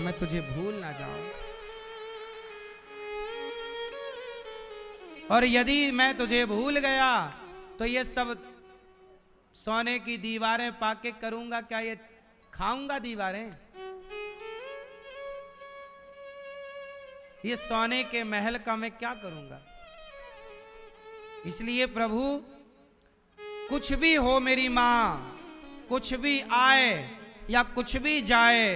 मैं तुझे भूल ना जाऊं। और यदि मैं तुझे भूल गया तो ये सब सोने की दीवारें पाके करूंगा क्या? ये खाऊंगा दीवारें? ये सोने के महल का मैं क्या करूंगा? इसलिए प्रभु, कुछ भी हो मेरी मां, कुछ भी आए या कुछ भी जाए,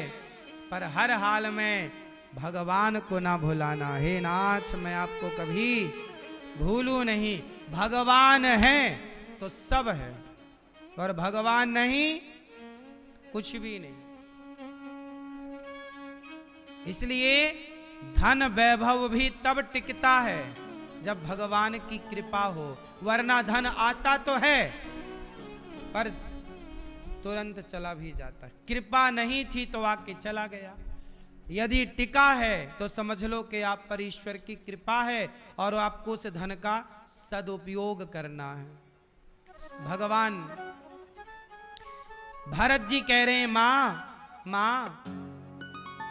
पर हर हाल में भगवान को ना भुलाना। हे नाथ, मैं आपको कभी भूलू नहीं। भगवान है तो सब है, और भगवान नहीं कुछ भी नहीं। इसलिए धन वैभव भी तब टिकता है जब भगवान की कृपा हो, वरना धन आता तो है पर तुरंत चला भी जाता। कृपा नहीं थी तो आके चला गया। यदि टिका है तो समझ लो कि आप पर ईश्वर की कृपा है और आपको उस धन का सदुपयोग करना है। भगवान भरत जी कह रहे हैं, मां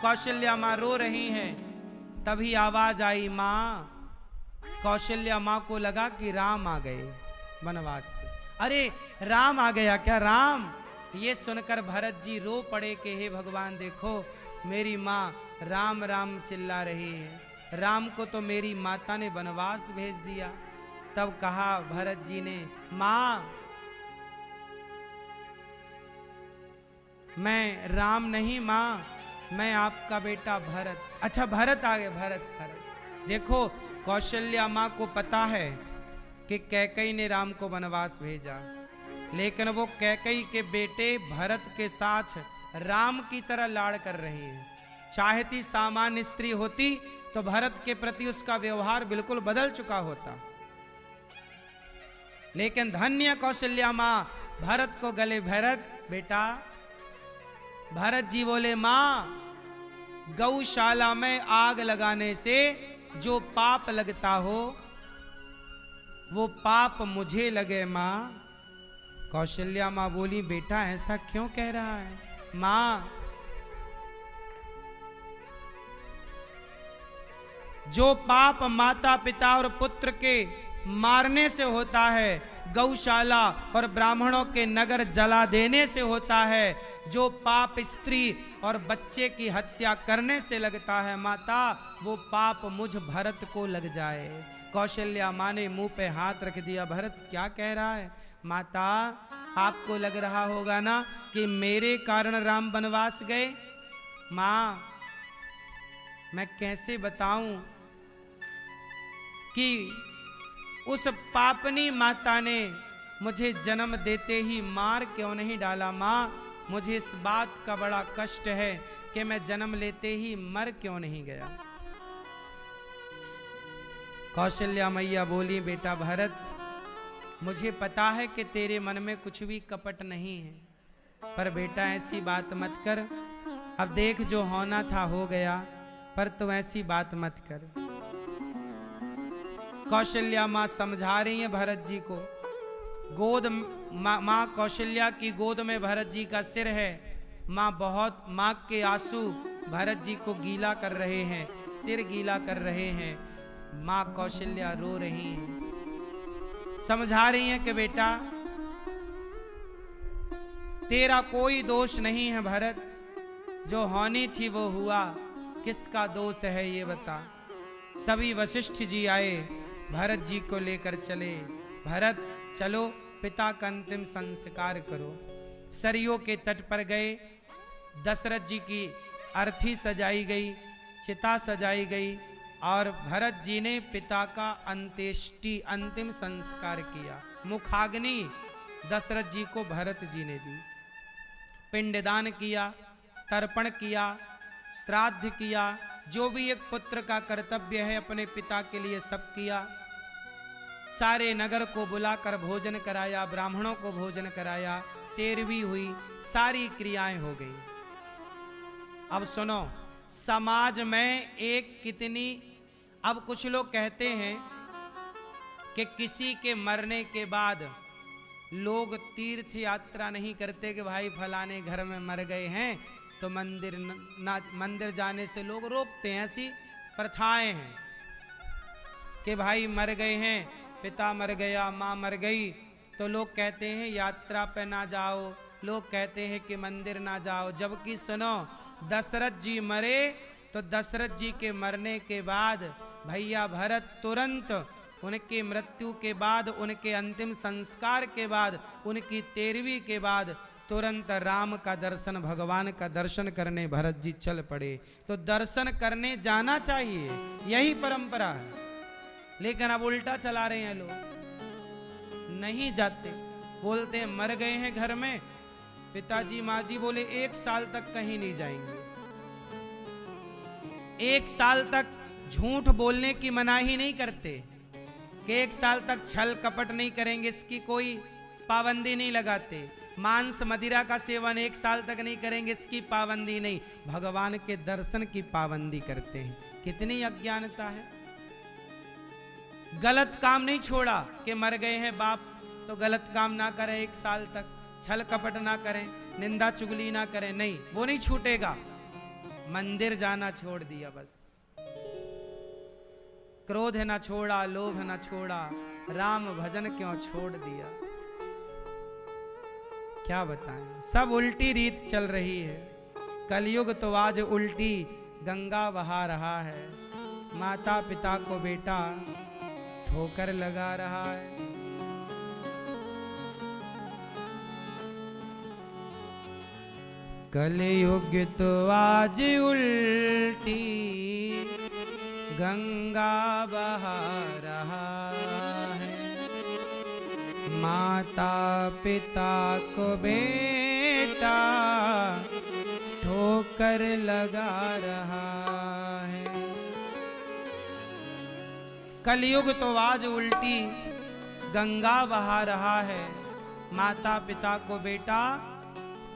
कौशल्या मां रो रही हैं। तभी आवाज आई, मां। कौशल्या मां को लगा कि राम आ गए वनवास से। अरे राम आ गया क्या? राम! ये सुनकर भरत जी रो पड़े कि हे भगवान, देखो मेरी माँ राम राम चिल्ला रही है। राम को तो मेरी माता ने वनवास भेज दिया। तब कहा भरत जी ने, माँ मैं राम नहीं, माँ मैं आपका बेटा भरत। अच्छा भरत आ गए, भरत। देखो कौशल्या माँ को पता है कि कैकेयी ने राम को वनवास भेजा, लेकिन वो कैकेयी के बेटे भरत के साथ राम की तरह लाड़ कर रही है। चाहती सामान्य स्त्री होती तो भरत के प्रति उसका व्यवहार बिल्कुल बदल चुका होता, लेकिन धन्य कौशल्या माँ भरत को गले, भरत बेटा। भरत जी बोले, माँ गौशाला में आग लगाने से जो पाप लगता हो वो पाप मुझे लगे माँ। कौशल्या माँ बोली, बेटा ऐसा क्यों कह रहा है? माँ जो पाप माता पिता और पुत्र के मारने से होता है, गौशाला और ब्राह्मणों के नगर जला देने से होता है, जो पाप स्त्री और बच्चे की हत्या करने से लगता है माता, वो पाप मुझ भरत को लग जाए। कौशल्या माँ ने मुंह पे हाथ रख दिया। भरत क्या कह रहा है? माता आपको लग रहा होगा ना कि मेरे कारण राम वनवास गए। माँ मैं कैसे बताऊं कि उस पापनी माता ने मुझे जन्म देते ही मार क्यों नहीं डाला। माँ मुझे इस बात का बड़ा कष्ट है कि मैं जन्म लेते ही मर क्यों नहीं गया। कौशल्या मैया बोली, बेटा भरत मुझे पता है कि तेरे मन में कुछ भी कपट नहीं है, पर बेटा ऐसी बात मत कर। अब देख जो होना था हो गया, पर तू ऐसी बात मत कर। कौशल्या माँ समझा रही है भरत जी को। गोद माँ कौशल्या की गोद में भरत जी का सिर है। माँ के आंसू भरत जी को गीला कर रहे हैं, सिर गीला कर रहे हैं। माँ कौशल्या रो रही हैं, समझा रही हैं कि बेटा तेरा कोई दोष नहीं है भरत, जो होनी थी वो हुआ, किसका दोष है ये बता। तभी वशिष्ठ जी आए, भरत जी को लेकर चले। भरत चलो पिता का अंतिम संस्कार करो। सरयू के तट पर गए। दशरथ जी की अर्थी सजाई गई, चिता सजाई गई और भरत जी ने पिता का अंत्येष्टि अंतिम संस्कार किया। मुखाग्नि दशरथ जी को भरत जी ने दी। पिंडदान किया, तर्पण किया, श्राद्ध किया, जो भी एक पुत्र का कर्तव्य है अपने पिता के लिए सब किया। सारे नगर को बुलाकर भोजन कराया, ब्राह्मणों को भोजन कराया, तेरहवीं हुई, सारी क्रियाएं हो गई। अब सुनो, समाज में एक कितनी, अब कुछ लोग कहते हैं कि किसी के मरने के बाद लोग तीर्थ यात्रा नहीं करते कि भाई फलाने घर में मर गए हैं तो मंदिर जाने से लोग रोकते हैं। ऐसी प्रथाएं हैं कि भाई मर गए हैं, पिता मर गया, माँ मर गई, तो लोग कहते हैं यात्रा पे ना जाओ, लोग कहते हैं कि मंदिर ना जाओ। जबकि सुनो, दशरथ जी मरे तो दशरथ जी के मरने के बाद भैया भरत तुरंत उनके मृत्यु के बाद, उनके अंतिम संस्कार के बाद, उनकी 13वीं के बाद तुरंत राम का दर्शन, भगवान का दर्शन करने भरत जी चल पड़े। तो दर्शन करने जाना चाहिए, यही परंपरा है। लेकिन अब उल्टा चला रहे हैं लोग, नहीं जाते, बोलते हैं मर गए हैं घर में। पिताजी माँ जी बोले 1 साल तक कहीं नहीं जाएंगे, 1 साल तक झूठ बोलने की मनाही नहीं करते कि 1 साल तक छल कपट नहीं करेंगे, इसकी कोई पाबंदी नहीं लगाते। मांस मदिरा का सेवन 1 साल तक नहीं करेंगे, इसकी पाबंदी नहीं। भगवान के दर्शन की पाबंदी करते हैं। कितनी अज्ञानता है। गलत काम नहीं छोड़ा कि मर गए हैं बाप तो गलत काम ना करें 1 साल तक, छल कपट ना करें, निंदा चुगली ना करें, नहीं, वो नहीं छूटेगा। मंदिर जाना छोड़ दिया बस। क्रोध न छोड़ा, लोभ न छोड़ा, राम भजन क्यों छोड़ दिया। क्या बताएं, सब उल्टी रीत चल रही है। कलयुग तो आज उल्टी गंगा बहा रहा है। माता पिता को बेटा ठोकर लगा रहा है। कलयुग तो आज उल्टी गंगा बहा रहा है। माता पिता को बेटा ठोकर लगा रहा है। कलयुग तो आज उल्टी गंगा बहा रहा है। माता पिता को बेटा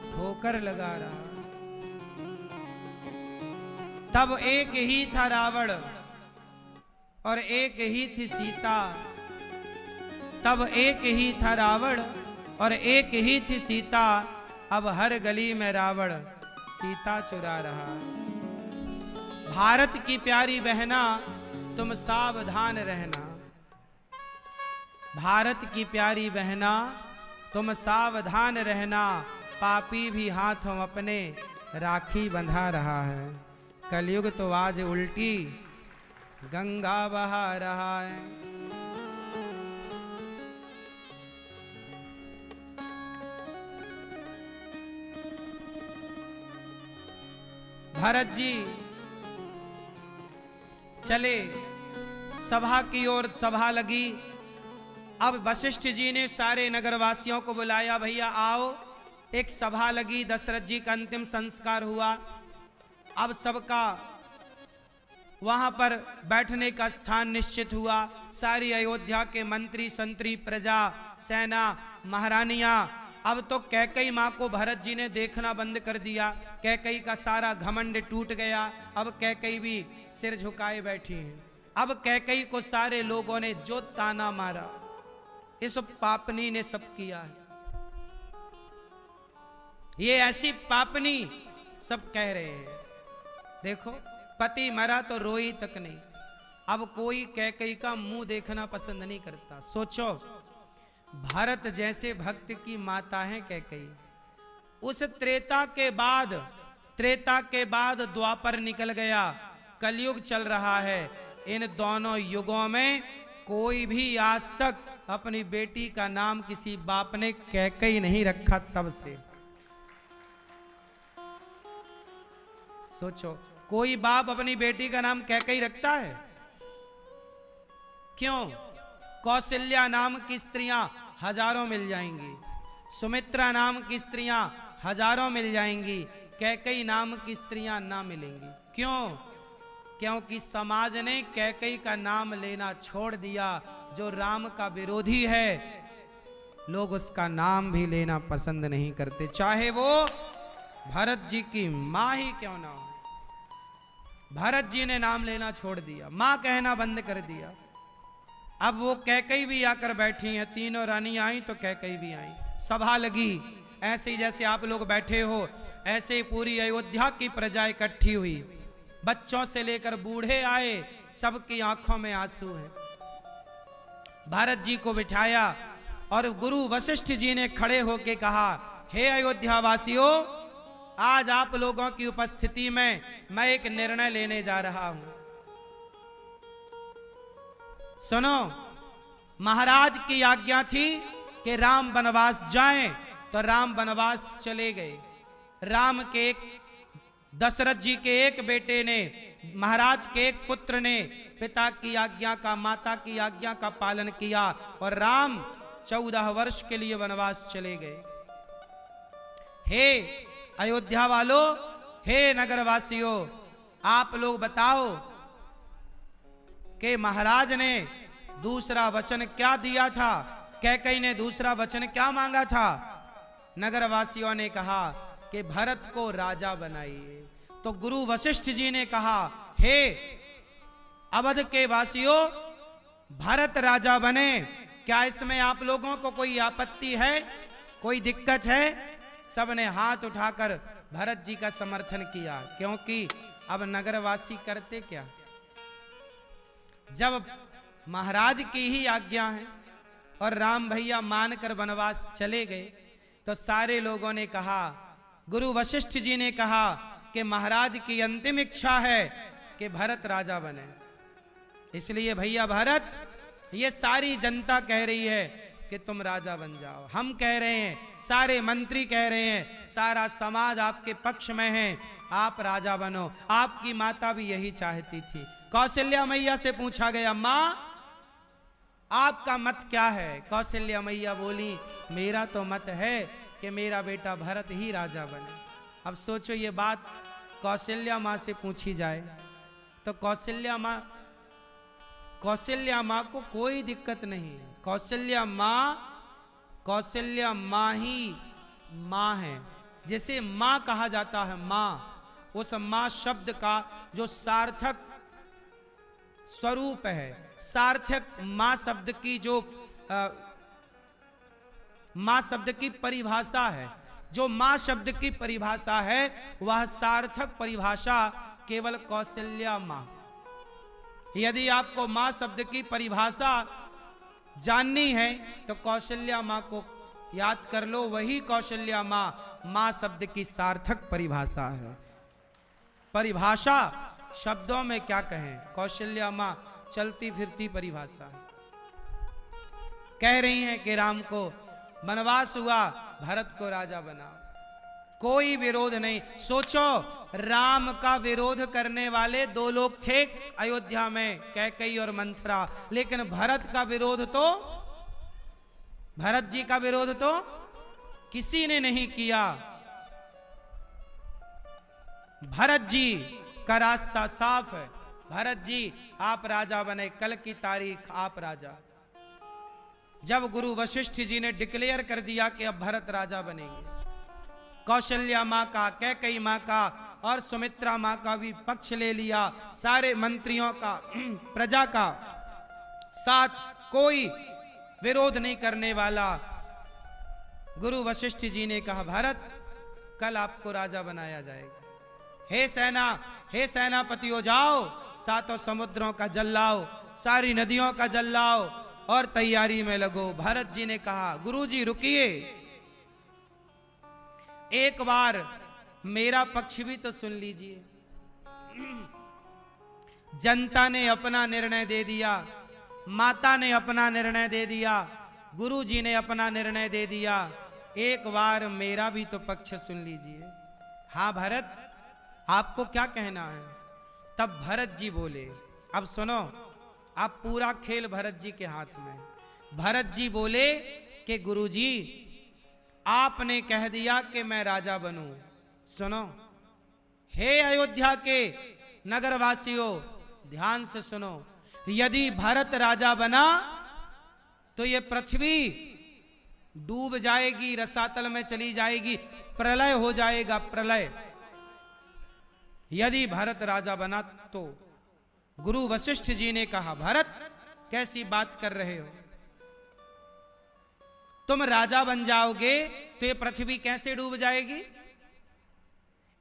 ठोकर लगा रहा। तब एक ही था रावण और एक ही थी सीता। तब एक ही था रावण और एक ही थी सीता। अब हर गली में रावण सीता चुरा रहा। भारत की प्यारी बहना तुम सावधान रहना। भारत की प्यारी बहना तुम सावधान रहना। पापी भी हाथों अपने राखी बंधा रहा है। कलयुग तो आज उल्टी गंगा बहा रहा है। भरत जी चले सभा की ओर। सभा लगी। अब वशिष्ठ जी ने सारे नगरवासियों को बुलाया, भैया आओ, एक सभा लगी। दशरथ जी का अंतिम संस्कार हुआ। अब सबका वहां पर बैठने का स्थान निश्चित हुआ। सारी अयोध्या के मंत्री संतरी, प्रजा, सेना, महारानियां। अब तो कैकई मां को भरत जी ने देखना बंद कर दिया। कैकई का सारा घमंड टूट गया। अब कैकई भी सिर झुकाए बैठी हैं। अब कैकई को सारे लोगों ने जो ताना मारा, इस पापनी ने सब किया है, ये ऐसी पापनी, सब कह रहे हैं। देखो पति मरा तो रोई तक नहीं। अब कोई कैकई का मुंह देखना पसंद नहीं करता। सोचो, भारत जैसे भक्त की माता है कैकई। उस त्रेता के बाद द्वापर निकल गया, कलयुग चल रहा है। इन दोनों युगों में कोई भी आज तक अपनी बेटी का नाम किसी बाप ने कैकई नहीं रखा। तब से सोचो, कोई बाप अपनी बेटी का नाम कैकई रखता है? क्यों? कौशल्या नाम की स्त्रियां हजारों मिल जाएंगी, सुमित्रा नाम की स्त्रियां हजारों मिल जाएंगी, कैकई नाम की स्त्रियां ना मिलेंगी। क्यों? क्योंकि समाज ने कैकई का नाम लेना छोड़ दिया। जो राम का विरोधी है, लोग उसका नाम भी लेना पसंद नहीं करते, चाहे वो भरत जी की मां ही क्यों ना हो। भरत जी ने नाम लेना छोड़ दिया, मां कहना बंद कर दिया। अब वो कैकई भी आकर बैठी हैं। तीनों रानी आई तो कैकई भी आई। सभा लगी। ऐसे ही जैसे आप लोग बैठे हो, ऐसे ही पूरी अयोध्या की प्रजा इकट्ठी हुई, बच्चों से लेकर बूढ़े आए, सबकी आंखों में आंसू हैं। भरत जी को बिठाया और गुरु वशिष्ठ जी ने खड़े होकर कहा, हे अयोध्या वासियों, आज आप लोगों की उपस्थिति में मैं एक निर्णय लेने जा रहा हूं। सुनो, महाराज की आज्ञा थी कि राम वनवास जाएं, तो राम वनवास चले गए। राम के एक, दशरथ जी के एक बेटे ने, महाराज के एक पुत्र ने पिता की आज्ञा का, माता की आज्ञा का पालन किया और राम 14 वर्ष के लिए वनवास चले गए। हे अयोध्या वालों, हे नगरवासियों, आप लोग बताओ कि महाराज ने दूसरा वचन क्या दिया था? कैकेयी ने दूसरा वचन क्या मांगा था? नगरवासियों ने कहा कि भरत को राजा बनाइए। तो गुरु वशिष्ठ जी ने कहा, हे अवध के वासियों, भरत राजा बने, क्या इसमें आप लोगों को कोई आपत्ति है, कोई दिक्कत है? सबने हाथ उठाकर भरत जी का समर्थन किया, क्योंकि अब नगरवासी करते क्या, जब महाराज की ही आज्ञा है और राम भैया मानकर वनवास चले गए, तो सारे लोगों ने कहा, गुरु वशिष्ठ जी ने कहा कि महाराज की अंतिम इच्छा है कि भरत राजा बने। इसलिए भैया भरत, ये सारी जनता कह रही है कि तुम राजा बन जाओ, हम कह रहे हैं, सारे मंत्री कह रहे हैं, सारा समाज आपके पक्ष में है, आप राजा बनो। आपकी माता भी यही चाहती थी। कौशल्या मैया से पूछा गया, माँ आपका मत क्या है? कौशल्या मैया बोली, मेरा तो मत है कि मेरा बेटा भरत ही राजा बने। अब सोचो, ये बात कौशल्या माँ से पूछी जाए तो कौशल्या माँ को कोई दिक्कत नहीं है। कौशल्या माँ ही माँ है। जैसे माँ कहा जाता है माँ, उस माँ शब्द का जो सार्थक स्वरूप है, सार्थक माँ शब्द की जो माँ शब्द की परिभाषा है, जो माँ शब्द की परिभाषा है, वह सार्थक परिभाषा केवल कौशल्या माँ। यदि आपको माँ शब्द की परिभाषा जाननी है तो कौशल्या माँ को याद कर लो, वही कौशल्या माँ शब्द की सार्थक परिभाषा है। परिभाषा शब्दों में क्या कहें, कौशल्या माँ चलती फिरती परिभाषा है। कह रही हैं कि राम को वनवास हुआ, भरत को राजा बनाओ, कोई विरोध नहीं। सोचो, राम का विरोध करने वाले 2 लोग थे अयोध्या में, कैकेयी और मंथरा, लेकिन भरत जी का विरोध तो किसी ने नहीं किया। भरत जी का रास्ता साफ है। भरत जी आप राजा बने, कल की तारीख आप राजा। जब गुरु वशिष्ठ जी ने डिक्लेयर कर दिया कि अब भरत राजा बनेंगे, कौशल्या माँ का, कैकेयी माँ का और सुमित्रा माँ का भी पक्ष ले लिया, सारे मंत्रियों का, प्रजा का साथ कोई विरोध नहीं करने वाला। गुरु वशिष्ठ जी ने कहा, भरत कल आपको राजा बनाया जाएगा। हे सेनापतियों, जाओ सातों समुद्रों का जल लाओ, सारी नदियों का जल लाओ और तैयारी में लगो। भरत जी ने कहा, गुरुजी रुकिए, एक बार मेरा पक्ष भी तो सुन लीजिए। जनता ने अपना निर्णय दे दिया, माता ने अपना निर्णय दे दिया, गुरु जी ने अपना निर्णय दे दिया, एक बार मेरा भी तो पक्ष सुन लीजिए। हाँ भरत, आपको क्या कहना है? तब भरत जी बोले, अब सुनो, अब पूरा खेल भरत जी के हाथ में। भरत जी बोले कि गुरुजी आपने कह दिया कि मैं राजा बनूं। सुनो, हे अयोध्या के नगरवासियों, ध्यान से सुनो, यदि भरत राजा बना तो ये पृथ्वी डूब जाएगी, रसातल में चली जाएगी, प्रलय हो जाएगा, प्रलय। यदि भरत राजा बना तो गुरु वशिष्ठ जी ने कहा, भरत कैसी बात कर रहे हो? तुम राजा बन जाओगे तो ये पृथ्वी कैसे डूब जाएगी?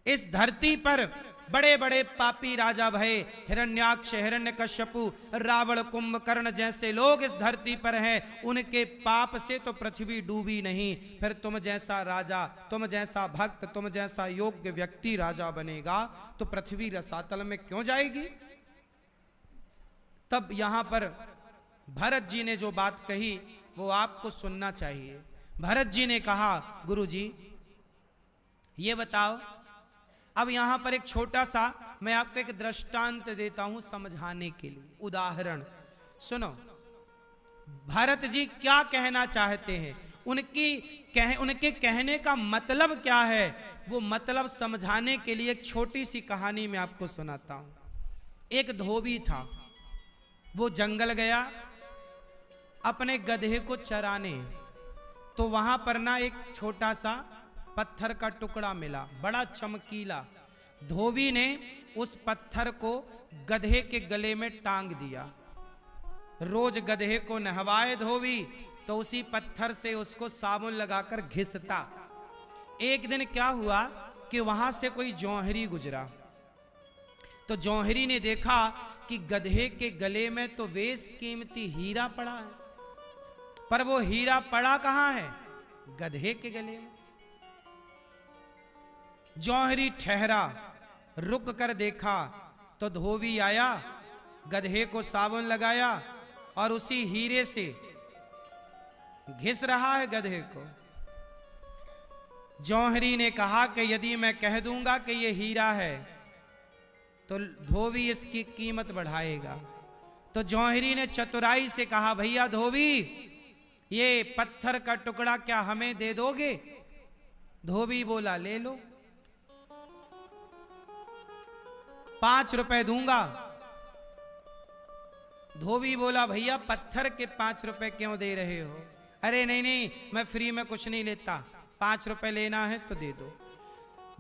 इस धरती पर बड़े बड़े पापी राजा भये, हिरण्याक्ष, हिरण्यकश्यपु, रावण, कुंभकर्ण जैसे लोग इस धरती पर हैं। उनके पाप से तो पृथ्वी डूबी नहीं, फिर तुम जैसा राजा, तुम जैसा भक्त, तुम जैसा योग्य व्यक्ति राजा बनेगा तो पृथ्वी रसातल में क्यों जाएगी। तब यहां पर भरत जी ने जो बात कही वो आपको सुनना चाहिए। भरत जी ने कहा, गुरु जी ये बताओ, अब यहां पर एक छोटा सा मैं आपको एक दृष्टांत देता हूं समझाने के लिए, उदाहरण सुनो। भरत जी क्या कहना चाहते हैं, उनके कहने का मतलब क्या है, वो मतलब समझाने के लिए एक छोटी सी कहानी मैं आपको सुनाता हूं। एक धोबी था, वो जंगल गया अपने गधे को चराने, तो वहां पर ना एक छोटा सा पत्थर का टुकड़ा मिला, बड़ा चमकीला। धोबी ने उस पत्थर को गधे के गले में टांग दिया। रोज गधे को नहवाए धोबी तो उसी पत्थर से उसको साबुन लगाकर घिसता। एक दिन क्या हुआ कि वहां से कोई जौहरी गुजरा, तो जौहरी ने देखा कि गधे के गले में तो बेश कीमती हीरा पड़ा है, पर वो हीरा पड़ा कहां है, गधे के गले में। जौहरी ठहरा, रुक कर देखा तो धोबी आया, गधे को साबुन लगाया और उसी हीरे से घिस रहा है गधे को। जौहरी ने कहा कि यदि मैं कह दूंगा कि ये हीरा है तो धोबी इसकी कीमत बढ़ाएगा। तो जौहरी ने चतुराई से कहा, भैया धोबी ये पत्थर का टुकड़ा क्या हमें दे दोगे। धोबी बोला, ले लो, 5 रुपए दूंगा। धोबी बोला, भैया पत्थर के 5 रुपए क्यों दे रहे हो। अरे नहीं नहीं, मैं फ्री में कुछ नहीं लेता, 5 रुपए लेना है तो दे दो।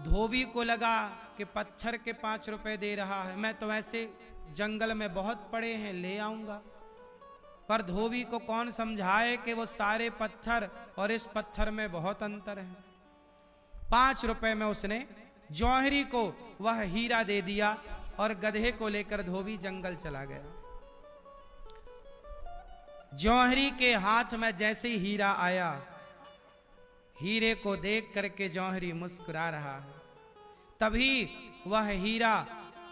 धोबी को लगा कि पत्थर के 5 रुपए दे रहा है, मैं तो ऐसे जंगल में बहुत पड़े हैं ले आऊंगा। पर धोबी को कौन समझाए कि वो सारे पत्थर और इस पत्थर में बहुत अंतर है। 5 रुपए में उसने जौहरी को वह हीरा दे दिया और गधे को लेकर धोबी जंगल चला गया। जौहरी के हाथ में जैसे ही हीरा आया, हीरे को देख करके जौहरी मुस्कुरा रहा है। तभी वह हीरा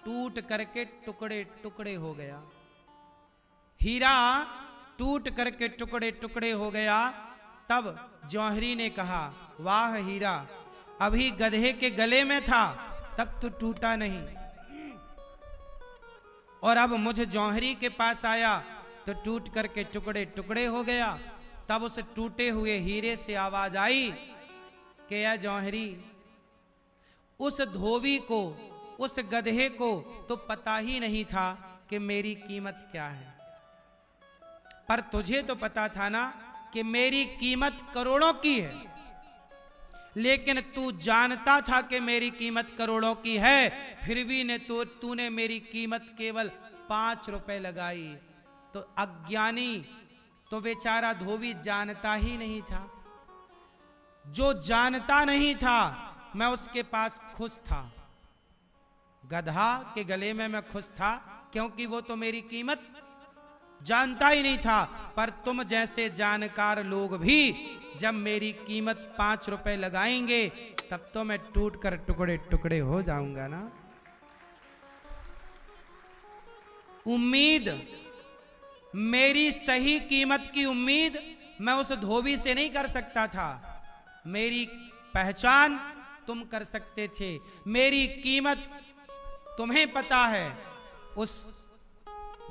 टूट करके टुकड़े टुकड़े हो गया। हीरा टूट करके टुकड़े टुकड़े हो गया। तब जौहरी ने कहा, वाह हीरा, अभी गधे के गले में था तब तो टूटा नहीं, और अब मुझे जौहरी के पास आया तो टूट करके टुकड़े टुकड़े हो गया। तब उस टूटे हुए हीरे से आवाज आई कि या जौहरी, उस धोबी को, उस गधे को तो पता ही नहीं था कि मेरी कीमत क्या है, पर तुझे तो पता था ना कि मेरी कीमत करोड़ों की है। लेकिन तू जानता था कि मेरी कीमत करोड़ों की है, फिर भी तूने मेरी कीमत केवल 5 रुपए लगाई। तो अज्ञानी, तो बेचारा धोबी जानता ही नहीं था। जो जानता नहीं था मैं उसके पास खुश था, गधा के गले में मैं खुश था, क्योंकि वो तो मेरी कीमत जानता ही नहीं था। पर तुम जैसे जानकार लोग भी जब मेरी कीमत 5 रुपए लगाएंगे तब तो मैं टूट कर टुकड़े टुकड़े हो जाऊंगा ना। उम्मीद, मेरी सही कीमत की उम्मीद मैं उस धोबी से नहीं कर सकता था। मेरी पहचान तुम कर सकते थे, मेरी कीमत तुम्हें पता है, उस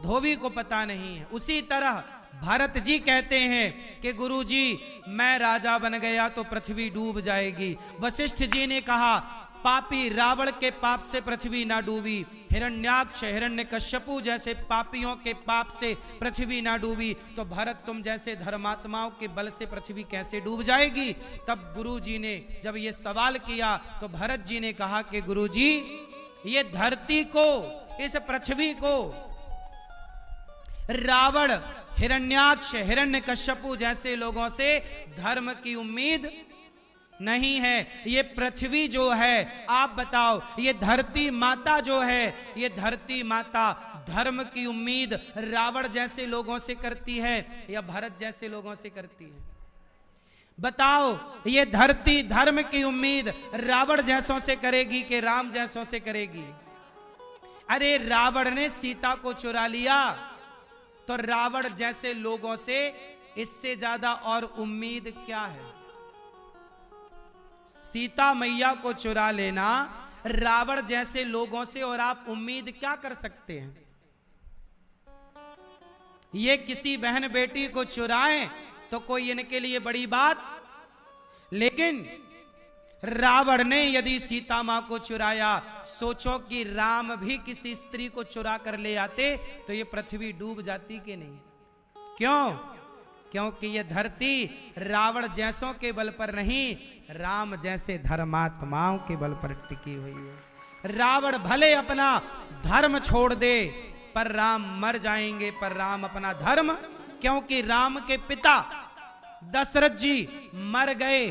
धोबी को पता नहीं है। उसी तरह भरत जी कहते हैं कि गुरुजी मैं राजा बन गया तो पृथ्वी डूब जाएगी। वशिष्ठ जी ने कहा पापी रावण के पाप से पृथ्वी ना डूबी, हिरण्याक्ष हिरण्यकश्यपु जैसे पापियों के पाप से पृथ्वी ना डूबी, तो भरत तुम जैसे धर्मात्माओं के बल से पृथ्वी कैसे डूब जाएगी। तब गुरु जी ने जब ये सवाल किया तो भरत जी ने कहा कि गुरुजी ये धरती को, इस पृथ्वी को रावण, हिरण्याक्ष हिरण्यकश्यपु जैसे लोगों से धर्म की उम्मीद नहीं है। ये पृथ्वी जो है, आप बताओ, ये धरती माता जो है, ये धरती माता धर्म की उम्मीद रावण जैसे लोगों से करती है या भरत जैसे लोगों से करती है? बताओ, ये धरती धर्म की उम्मीद रावण जैसों से करेगी कि राम जैसों से करेगी? अरे रावण ने सीता को चुरा लिया, तो रावण जैसे लोगों से इससे ज्यादा और उम्मीद क्या है? सीता मैया को चुरा लेना रावण जैसे लोगों से, और आप उम्मीद क्या कर सकते हैं? ये किसी बहन बेटी को चुराएं तो कोई इनके लिए बड़ी बात, लेकिन रावण ने यदि सीता मां को चुराया, सोचो कि राम भी किसी स्त्री को चुरा कर ले आते तो ये पृथ्वी डूब जाती कि नहीं? क्यों? क्योंकि ये धरती रावण जैसों के बल पर नहीं, राम जैसे धर्मात्माओं के बल पर टिकी हुई है। रावण भले अपना धर्म छोड़ दे, पर राम मर जाएंगे, पर राम अपना धर्म, क्योंकि राम के पिता दशरथ जी मर गए।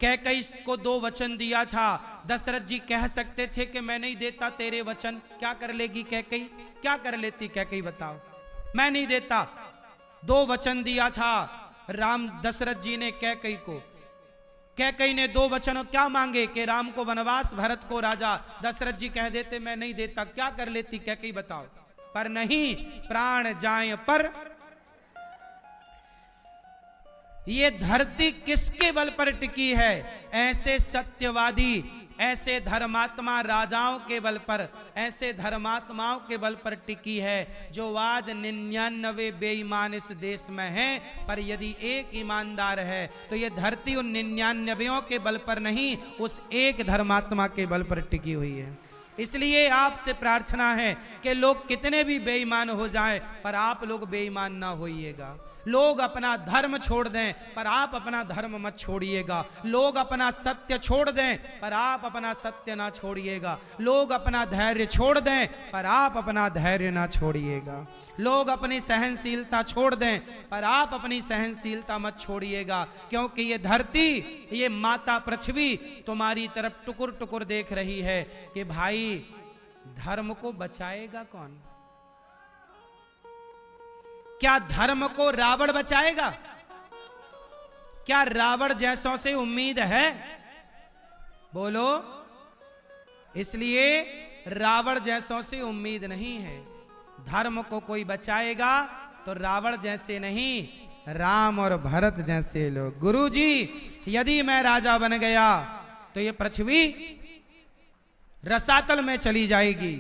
कैकई को 2 वचन दिया था, दशरथ जी कह सकते थे कि मैं नहीं देता तेरे वचन। क्या कर लेगी कैकई? क्या कर लेती कैकई? बताओ, मैं नहीं देता। 2 वचन दिया था राम दशरथ जी ने कैकई को। कैकई ने 2 वचन क्या मांगे कि राम को वनवास, भरत को राजा। दशरथ जी कह देते मैं नहीं देता, क्या कर लेती कैकई? बताओ। पर नहीं, प्राण जाए पर। ये धरती किसके बल पर टिकी है? ऐसे सत्यवादी, ऐसे धर्मात्मा राजाओं के बल पर, ऐसे धर्मात्माओं के बल पर टिकी है जो आज 99 बेईमान इस देश में हैं। पर यदि एक ईमानदार है तो ये धरती उन 99 के बल पर नहीं, उस एक धर्मात्मा के बल पर टिकी हुई है। इसलिए आपसे प्रार्थना है कि लोग कितने भी बेईमान हो जाएं, पर आप लोग बेईमान ना होइएगा। लोग अपना धर्म छोड़ दें, पर आप अपना धर्म मत छोड़िएगा। लोग अपना सत्य छोड़ दें, पर आप अपना सत्य ना छोड़िएगा। लोग अपना धैर्य छोड़ दें, पर आप अपना धैर्य ना छोड़िएगा। लोग अपनी सहनशीलता छोड़ दें, पर आप अपनी सहनशीलता मत छोड़िएगा। क्योंकि ये धरती, ये माता पृथ्वी तुम्हारी तरफ टुकुर टुकुर देख रही है कि भाई धर्म को बचाएगा कौन? क्या धर्म को रावण बचाएगा? क्या रावण जैसों से उम्मीद है? बोलो। इसलिए रावण जैसों से उम्मीद नहीं है। धर्म को कोई बचाएगा तो रावण जैसे नहीं, राम और भरत जैसे लोग। गुरुजी, यदि मैं राजा बन गया तो ये पृथ्वी रसातल में चली जाएगी।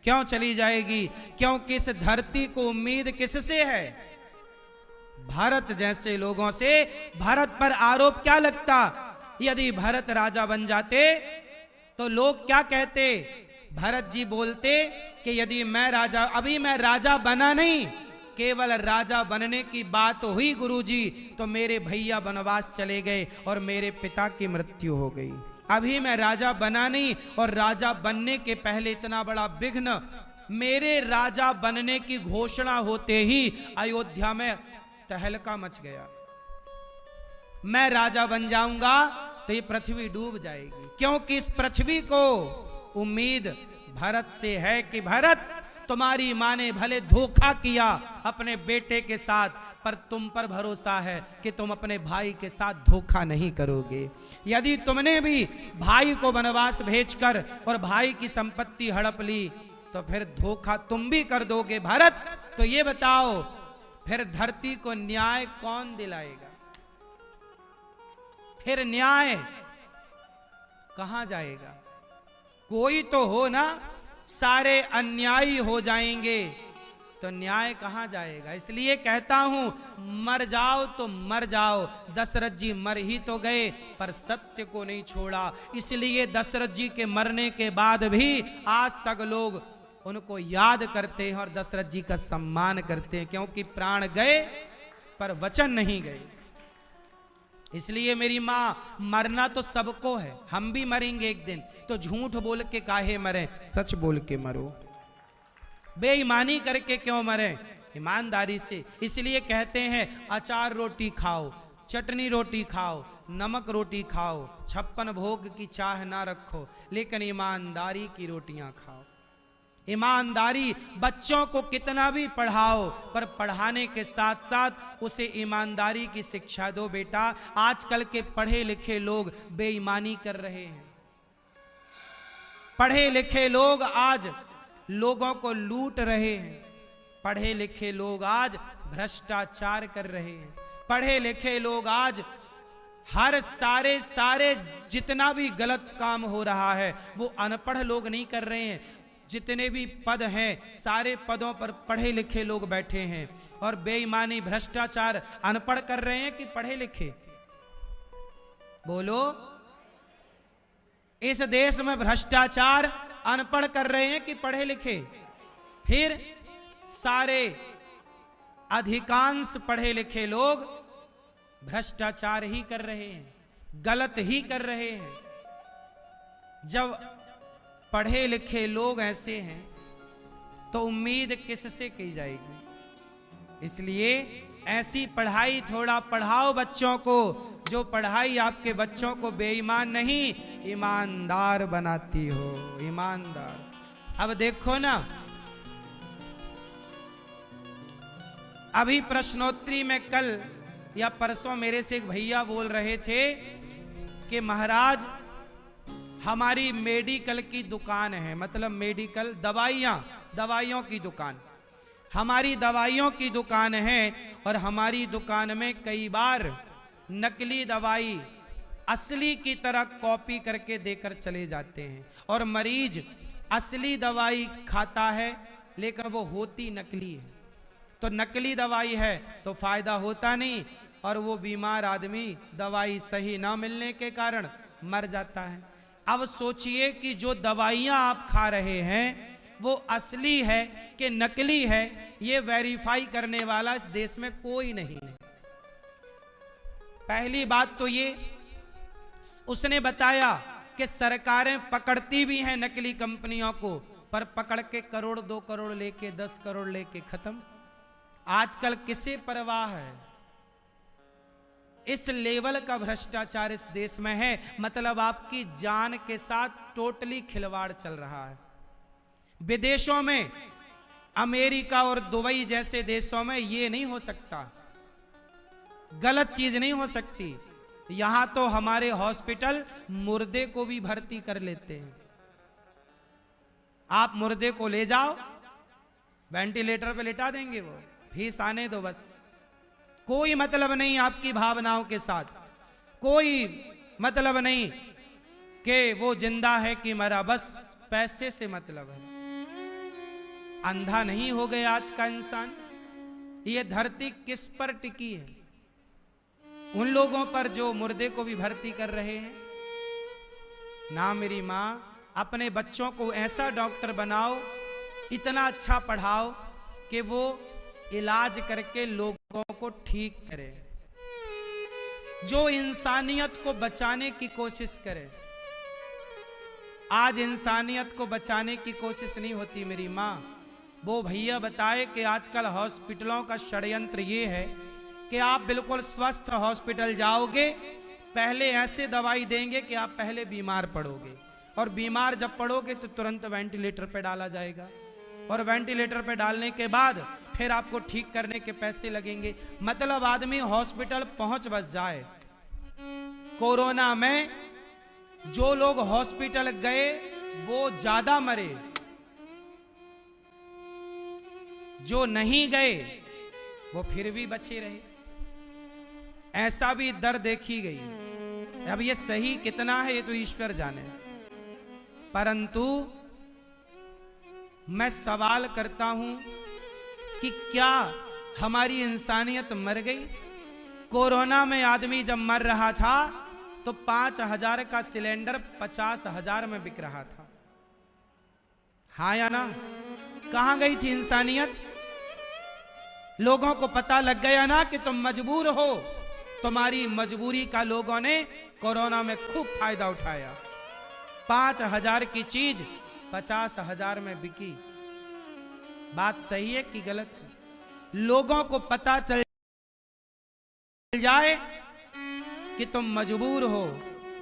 क्यों चली जाएगी? क्योंकि इस धरती को उम्मीद किससे है? भरत जैसे लोगों से। भरत पर आरोप क्या लगता? यदि भरत राजा बन जाते तो लोग क्या कहते? भरत जी बोलते कि यदि मैं राजा, अभी मैं राजा बना नहीं, केवल राजा बनने की बात हुई गुरुजी तो मेरे भैया वनवास चले गए और मेरे पिता की मृत्यु हो गई। अभी मैं राजा बना नहीं, और राजा बनने के पहले इतना बड़ा विघ्न, मेरे राजा बनने की घोषणा होते ही अयोध्या में तहलका मच गया। मैं राजा बन जाऊंगा तो ये पृथ्वी डूब जाएगी। क्योंकि इस पृथ्वी को उम्मीद भरत से है कि भरत, तुम्हारी मां ने भले धोखा किया अपने बेटे के साथ, पर तुम पर भरोसा है कि तुम अपने भाई के साथ धोखा नहीं करोगे। यदि तुमने भी भाई को वनवास भेजकर और भाई की संपत्ति हड़प ली तो फिर धोखा तुम भी कर दोगे भरत। तो ये बताओ, फिर धरती को न्याय कौन दिलाएगा? फिर न्याय कहां जाएगा? कोई तो हो ना। सारे अन्यायी हो जाएंगे तो न्याय कहां जाएगा? इसलिए कहता हूं, मर जाओ तो मर जाओ। दशरथ जी मर ही तो गए, पर सत्य को नहीं छोड़ा। इसलिए दशरथ जी के मरने के बाद भी आज तक लोग उनको याद करते हैं और दशरथ जी का सम्मान करते हैं, क्योंकि प्राण गए पर वचन नहीं गए। इसलिए मेरी मां, मरना तो सबको है, हम भी मरेंगे एक दिन, तो झूठ बोल के काहे मरे? सच बोल के मरो। बेईमानी करके क्यों मरे? ईमानदारी से। इसलिए कहते हैं अचार रोटी खाओ, चटनी रोटी खाओ, नमक रोटी खाओ, 56 भोग की चाह ना रखो, लेकिन ईमानदारी की रोटियां खाओ। ईमानदारी, बच्चों को कितना भी पढ़ाओ, पर पढ़ाने के साथ साथ उसे ईमानदारी की शिक्षा दो बेटा। आजकल के पढ़े लिखे लोग बेईमानी कर रहे हैं। पढ़े लिखे लोग आज लोगों को लूट रहे हैं। पढ़े लिखे लोग आज भ्रष्टाचार कर रहे हैं। पढ़े लिखे लोग आज हर सारे जितना भी गलत काम हो रहा है वो अनपढ़ लोग नहीं कर रहे हैं। जितने भी पद हैं सारे पदों पर पढ़े लिखे लोग बैठे हैं, और बेईमानी भ्रष्टाचार अनपढ़ कर रहे हैं कि पढ़े लिखे? बोलो, इस देश में भ्रष्टाचार अनपढ़ कर रहे हैं कि पढ़े लिखे? फिर सारे अधिकांश पढ़े लिखे लोग भ्रष्टाचार ही कर रहे हैं, गलत ही कर रहे हैं। जब पढ़े लिखे लोग ऐसे हैं तो उम्मीद किससे की जाएगी? इसलिए ऐसी पढ़ाई थोड़ा पढ़ाओ बच्चों को, जो पढ़ाई आपके बच्चों को बेईमान नहीं ईमानदार बनाती हो। ईमानदार। अब देखो ना, अभी प्रश्नोत्तरी में कल या परसों मेरे से एक भैया बोल रहे थे कि महाराज हमारी मेडिकल की दुकान है, मतलब मेडिकल दवाइयों की दुकान, हमारी दवाइयों की दुकान है, और हमारी दुकान में कई बार नकली दवाई असली की तरह कॉपी करके देकर चले जाते हैं, और मरीज असली दवाई खाता है लेकिन वो होती नकली है। तो नकली दवाई है तो फायदा होता नहीं, और वो बीमार आदमी दवाई सही ना मिलने के कारण मर जाता है। अब सोचिए कि जो दवाइयां आप खा रहे हैं वो असली है कि नकली है, ये वेरीफाई करने वाला इस देश में कोई नहीं है। पहली बात तो ये उसने बताया कि सरकारें पकड़ती भी हैं नकली कंपनियों को, पर पकड़ के करोड़ 2 करोड़ लेके 10 करोड़ लेके खत्म। आजकल किसे परवाह है? इस लेवल का भ्रष्टाचार इस देश में है, मतलब आपकी जान के साथ टोटली खिलवाड़ चल रहा है। विदेशों में, अमेरिका और दुबई जैसे देशों में ये नहीं हो सकता, गलत चीज नहीं हो सकती। यहां तो हमारे हॉस्पिटल मुर्दे को भी भर्ती कर लेते हैं। आप मुर्दे को ले जाओ, वेंटिलेटर पे लेटा देंगे, वो फीस आने दो बस। कोई मतलब नहीं आपकी भावनाओं के साथ, कोई मतलब नहीं कि वो जिंदा है कि मरा, बस पैसे से मतलब है। अंधा नहीं हो गया आज का इंसान। ये धरती किस पर टिकी है? उन लोगों पर जो मुर्दे को भी भर्ती कर रहे हैं। ना मेरी माँ, अपने बच्चों को ऐसा डॉक्टर बनाओ, इतना अच्छा पढ़ाओ कि वो इलाज करके लोगों को ठीक करे, जो इंसानियत को बचाने की कोशिश करे। आज इंसानियत को बचाने की कोशिश नहीं होती मेरी माँ। वो भैया बताए कि आजकल हॉस्पिटलों का षड्यंत्र ये है कि आप बिल्कुल स्वस्थ हॉस्पिटल जाओगे, पहले ऐसे दवाई देंगे कि आप पहले बीमार पड़ोगे, और बीमार जब पड़ोगे तो तुरंत वेंटिलेटर पे डाला जाएगा, और वेंटिलेटर पे डालने के बाद फिर आपको ठीक करने के पैसे लगेंगे। मतलब आदमी हॉस्पिटल पहुंच बस जाए। कोरोना में जो लोग हॉस्पिटल गए वो ज्यादा मरे, जो नहीं गए वो फिर भी बचे रहे। ऐसा भी दर देखी गई। अब ये सही कितना है ये तो ईश्वर जाने, परंतु मैं सवाल करता हूं कि क्या हमारी इंसानियत मर गई? कोरोना में आदमी जब मर रहा था तो 5,000 का सिलेंडर 50,000 में बिक रहा था। हाँ या ना? कहां गई थी इंसानियत? लोगों को पता लग गया ना कि तुम मजबूर हो, तुम्हारी मजबूरी का लोगों ने कोरोना में खूब फायदा उठाया। 5,000 की चीज 50,000 में बिकी। बात सही है कि गलत है? लोगों को पता चल जाए कि तुम मजबूर हो,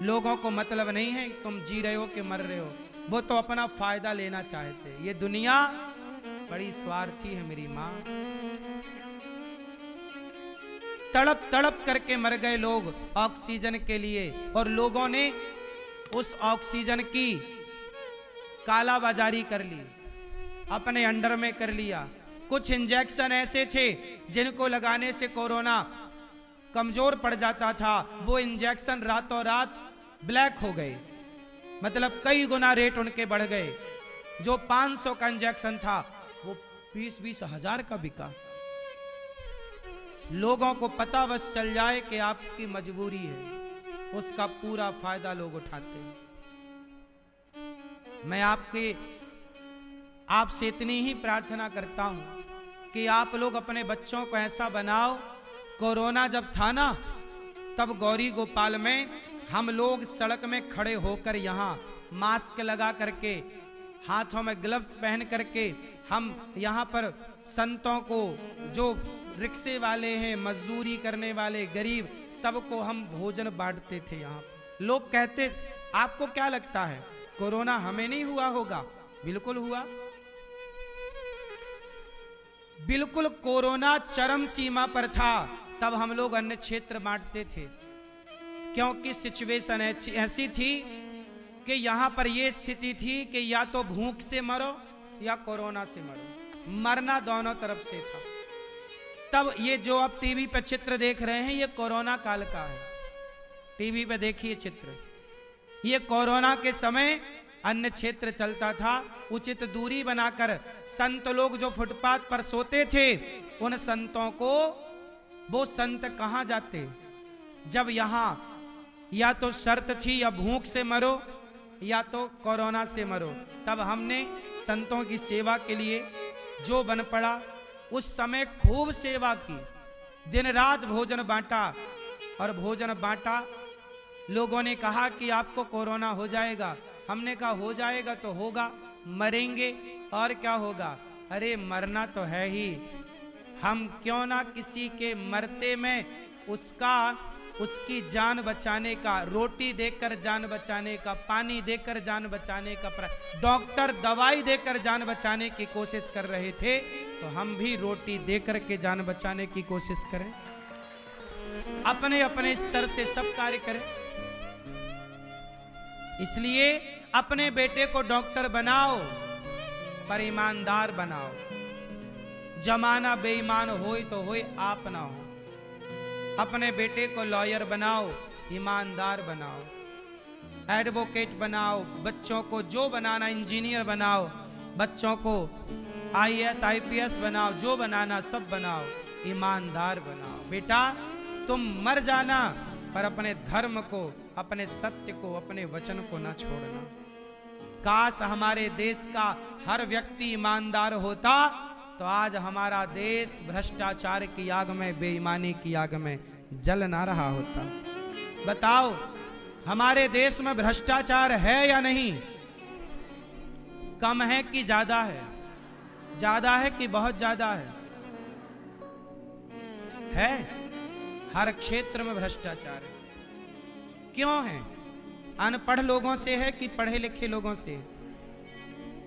लोगों को मतलब नहीं है तुम जी रहे हो कि मर रहे हो, वो तो अपना फायदा लेना चाहते। ये दुनिया बड़ी स्वार्थी है मेरी माँ। तड़प तड़प करके मर गए लोग ऑक्सीजन के लिए, और लोगों ने उस ऑक्सीजन की कालाबाजारी कर ली, अपने अंडर में कर लिया। कुछ इंजेक्शन ऐसे थे जिनको लगाने से कोरोना कमजोर पड़ जाता था, वो इंजेक्शन रातों रात ब्लैक हो गए, मतलब कई गुना रेट उनके बढ़ गए। जो 500 का इंजेक्शन था वो 20-20 हजार का बिका। लोगों को पता बस चल जाए कि आपकी मजबूरी है, उसका पूरा फायदा लोग उठाते हैं। मैं आपसे इतनी ही प्रार्थना करता हूं कि आप लोग अपने बच्चों को ऐसा बनाओ। कोरोना जब था ना, तब गौरी गोपाल में हम लोग सड़क में खड़े होकर यहाँ मास्क लगा करके, हाथों में ग्लव्स पहन करके, हम यहाँ पर संतों को, जो रिक्शे वाले हैं, मजदूरी करने वाले, गरीब, सबको हम भोजन बांटते थे। यहाँ लोग कहते, आपको क्या लगता है कोरोना हमें नहीं हुआ होगा? बिल्कुल हुआ। बिल्कुल कोरोना चरम सीमा पर था, तब हम लोग अन्य क्षेत्र बांटते थे, क्योंकि सिचुएशन ऐसी थी कि यहां पर यह स्थिति थी कि या तो भूख से मरो या कोरोना से मरो, मरना दोनों तरफ से था। तब ये जो आप टीवी पर चित्र देख रहे हैं, ये कोरोना काल का है। टीवी पे देखिए चित्र, ये कोरोना के समय अन्य क्षेत्र चलता था। उचित दूरी बनाकर संत लोग जो फुटपाथ पर सोते थे, उन संतों को, वो संत कहां जाते जब यहां या तो शर्त थी या भूख से मरो या तो कोरोना से मरो। तब हमने संतों की सेवा के लिए जो बन पड़ा, उस समय खूब सेवा की, दिन रात भोजन बांटा, और भोजन बांटा। लोगों ने कहा कि आपको कोरोना हो जाएगा, हमने कहा हो जाएगा तो होगा, मरेंगे और क्या होगा, अरे मरना तो है ही, हम क्यों ना किसी के मरते में उसकी जान बचाने का, रोटी देकर जान बचाने का, पानी देकर जान बचाने का, डॉक्टर दवाई देकर जान बचाने की कोशिश कर रहे थे, तो हम भी रोटी देकर के जान बचाने की कोशिश करें। अपने अपने स्तर से सब कार्य करें। इसलिए अपने बेटे को डॉक्टर बनाओ, पर ईमानदार बनाओ। जमाना बेईमान होए तो होए, आप ना हो। अपने बेटे को लॉयर बनाओ, ईमानदार बनाओ, एडवोकेट बनाओ, बच्चों को जो बनाना, इंजीनियर बनाओ, बच्चों को IAS IPS बनाओ, जो बनाना सब बनाओ, ईमानदार बनाओ। बेटा तुम मर जाना, पर अपने धर्म को, अपने सत्य को, अपने वचन को ना छोड़ना। काश हमारे देश का हर व्यक्ति ईमानदार होता, तो आज हमारा देश भ्रष्टाचार की आग में, बेईमानी की आग में जल ना रहा होता। बताओ हमारे देश में भ्रष्टाचार है या नहीं? कम है कि ज्यादा है? ज्यादा है कि बहुत ज्यादा है? हर क्षेत्र में भ्रष्टाचार है। क्यों है? अनपढ़ लोगों से है कि पढ़े लिखे लोगों से?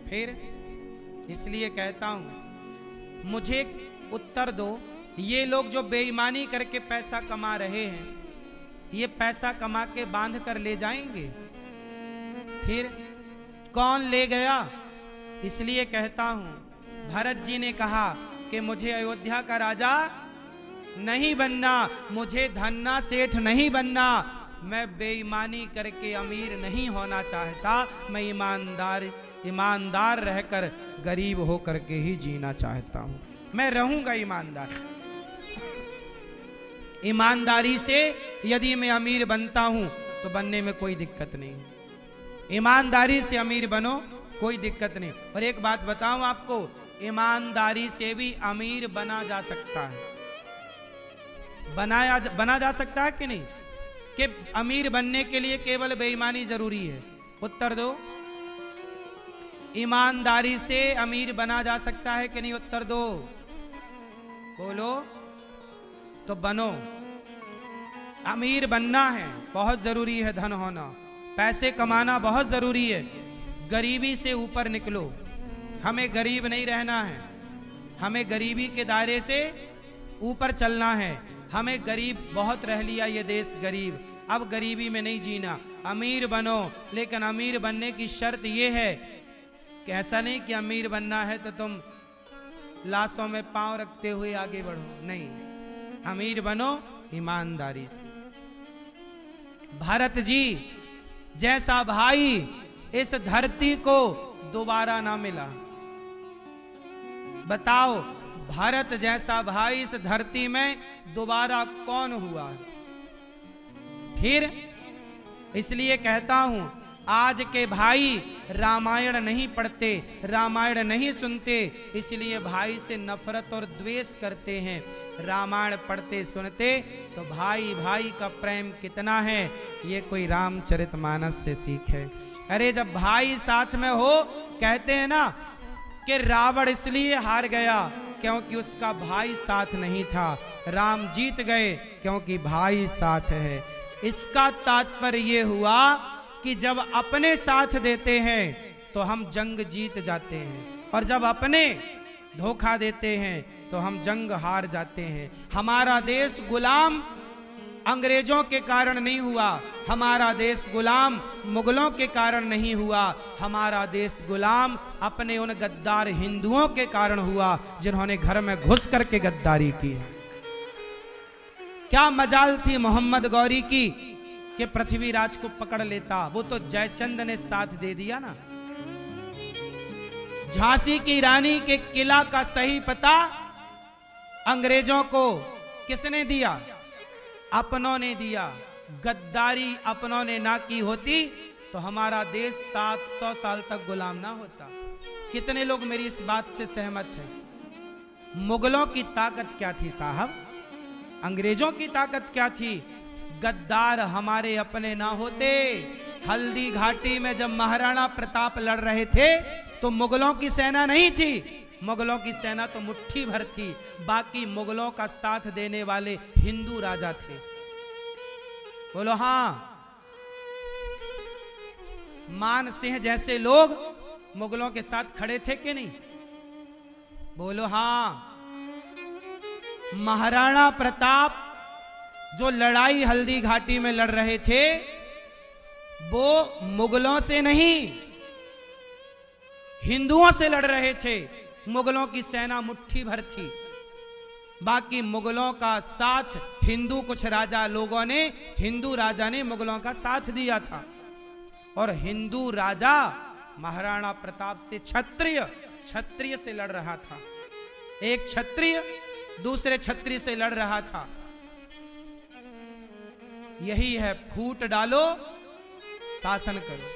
फिर इसलिए कहता हूं, मुझे उत्तर दो, ये लोग जो बेईमानी करके पैसा कमा रहे हैं, ये पैसा कमा के बांध कर ले जाएंगे? फिर कौन ले गया? इसलिए कहता हूं, भरत जी ने कहा कि मुझे अयोध्या का राजा नहीं बनना, मुझे धन्ना सेठ नहीं बनना, मैं बेईमानी करके अमीर नहीं होना चाहता, मैं ईमानदार रहकर गरीब होकर के ही जीना चाहता हूं। मैं रहूंगा ईमानदार। ईमानदारी से यदि मैं अमीर बनता हूं तो बनने में कोई दिक्कत नहीं। ईमानदारी से अमीर बनो, कोई दिक्कत नहीं। और एक बात बताऊं आपको, ईमानदारी से भी अमीर बना जा सकता है। बना जा सकता है कि नहीं? कि अमीर बनने के लिए केवल बेईमानी जरूरी है? उत्तर दो। ईमानदारी से अमीर बना जा सकता है कि नहीं? उत्तर दो, बोलो। तो बनो। अमीर बनना है, बहुत जरूरी है धन होना, पैसे कमाना बहुत जरूरी है। गरीबी से ऊपर निकलो, हमें गरीब नहीं रहना है, हमें गरीबी के दायरे से ऊपर चलना है। हमें गरीब बहुत रह लिया ये देश गरीब, अब गरीबी में नहीं जीना, अमीर बनो। लेकिन अमीर बनने की शर्त ये है कि ऐसा नहीं कि अमीर बनना है तो तुम लाशों में पांव रखते हुए आगे बढ़ो, नहीं, अमीर बनो ईमानदारी से। भरत जी जैसा भाई इस धरती को दोबारा ना मिला। बताओ, भरत जैसा भाई इस धरती में दोबारा कौन हुआ? फिर इसलिए कहता हूं, आज के भाई रामायण नहीं पढ़ते, रामायण नहीं सुनते, इसलिए भाई से नफरत और द्वेष करते हैं। रामायण पढ़ते सुनते तो भाई भाई का प्रेम कितना है ये कोई रामचरितमानस से सीखे। अरे जब भाई साथ में हो, कहते हैं ना कि रावण इसलिए हार गया क्योंकि उसका भाई साथ नहीं था, राम जीत गए क्योंकि भाई साथ है। इसका तात्पर्य ये हुआ कि जब अपने साथ देते हैं तो हम जंग जीत जाते हैं, और जब अपने धोखा देते हैं तो हम जंग हार जाते हैं। हमारा देश गुलाम अंग्रेजों के कारण नहीं हुआ, हमारा देश गुलाम मुगलों के कारण नहीं हुआ, हमारा देश गुलाम अपने उन गद्दार हिंदुओं के कारण हुआ जिन्होंने घर में घुस करके गद्दारी की है। क्या मजाल थी मोहम्मद गौरी की कि पृथ्वीराज को पकड़ लेता, वो तो जयचंद ने साथ दे दिया ना। झांसी की रानी के किला का सही पता अंग्रेजों को किसने दिया? अपनों ने दिया। गद्दारी अपनों ने ना की होती तो हमारा देश 700 साल तक गुलाम ना होता। कितने लोग मेरी इस बात से सहमत हैं? मुगलों की ताकत क्या थी साहब? अंग्रेजों की ताकत क्या थी? गद्दार हमारे अपने ना होते। हल्दी घाटी में जब महाराणा प्रताप लड़ रहे थे तो मुगलों की सेना नहीं थी, मुगलों की सेना तो मुट्ठी भर थी, बाकी मुगलों का साथ देने वाले हिंदू राजा थे। बोलो हां। मान सिंह जैसे लोग मुगलों के साथ खड़े थे कि नहीं? बोलो हां। महाराणा प्रताप जो लड़ाई हल्दी घाटी में लड़ रहे थे वो मुगलों से नहीं हिंदुओं से लड़ रहे थे। मुगलों की सेना मुट्ठी भर थी, बाकी मुगलों का साथ हिंदू कुछ राजा लोगों ने, हिंदू राजा ने मुगलों का साथ दिया था। और हिंदू राजा महाराणा प्रताप से क्षत्रिय से लड़ रहा था। एक क्षत्रिय दूसरे क्षत्रिय से लड़ रहा था। यही है फूट डालो शासन करो।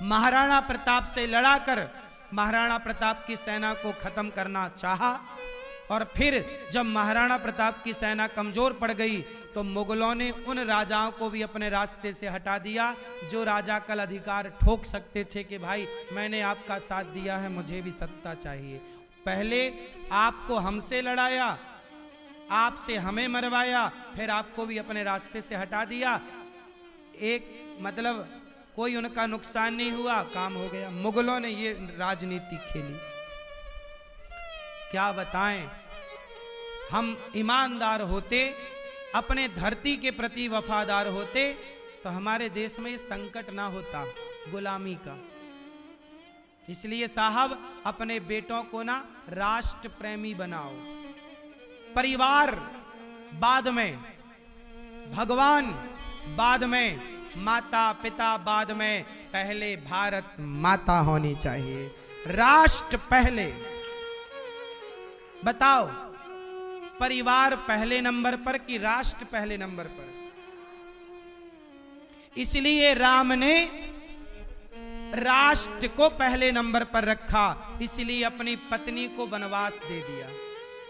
महाराणा प्रताप से लड़ाकर महाराणा प्रताप की सेना को खत्म करना चाहा, और फिर जब महाराणा प्रताप की सेना कमजोर पड़ गई तो मुगलों ने उन राजाओं को भी अपने रास्ते से हटा दिया जो राजा कल अधिकार ठोक सकते थे कि भाई मैंने आपका साथ दिया है, मुझे भी सत्ता चाहिए। पहले आपको हमसे लड़ाया, आपसे हमें मरवाया, फिर आपको भी अपने रास्ते से हटा दिया। एक मतलब कोई उनका नुकसान नहीं हुआ, काम हो गया। मुगलों ने ये राजनीति खेली। क्या बताएं, हम ईमानदार होते, अपने धरती के प्रति वफादार होते तो हमारे देश में ये संकट ना होता गुलामी का। इसलिए साहब अपने बेटों को ना राष्ट्र प्रेमी बनाओ। परिवार बाद में, भगवान बाद में, माता पिता बाद में, पहले भारत माता होनी चाहिए, राष्ट्र पहले। बताओ परिवार पहले नंबर पर कि राष्ट्र पहले नंबर पर? इसलिए राम ने राष्ट्र को पहले नंबर पर रखा, इसलिए अपनी पत्नी को वनवास दे दिया,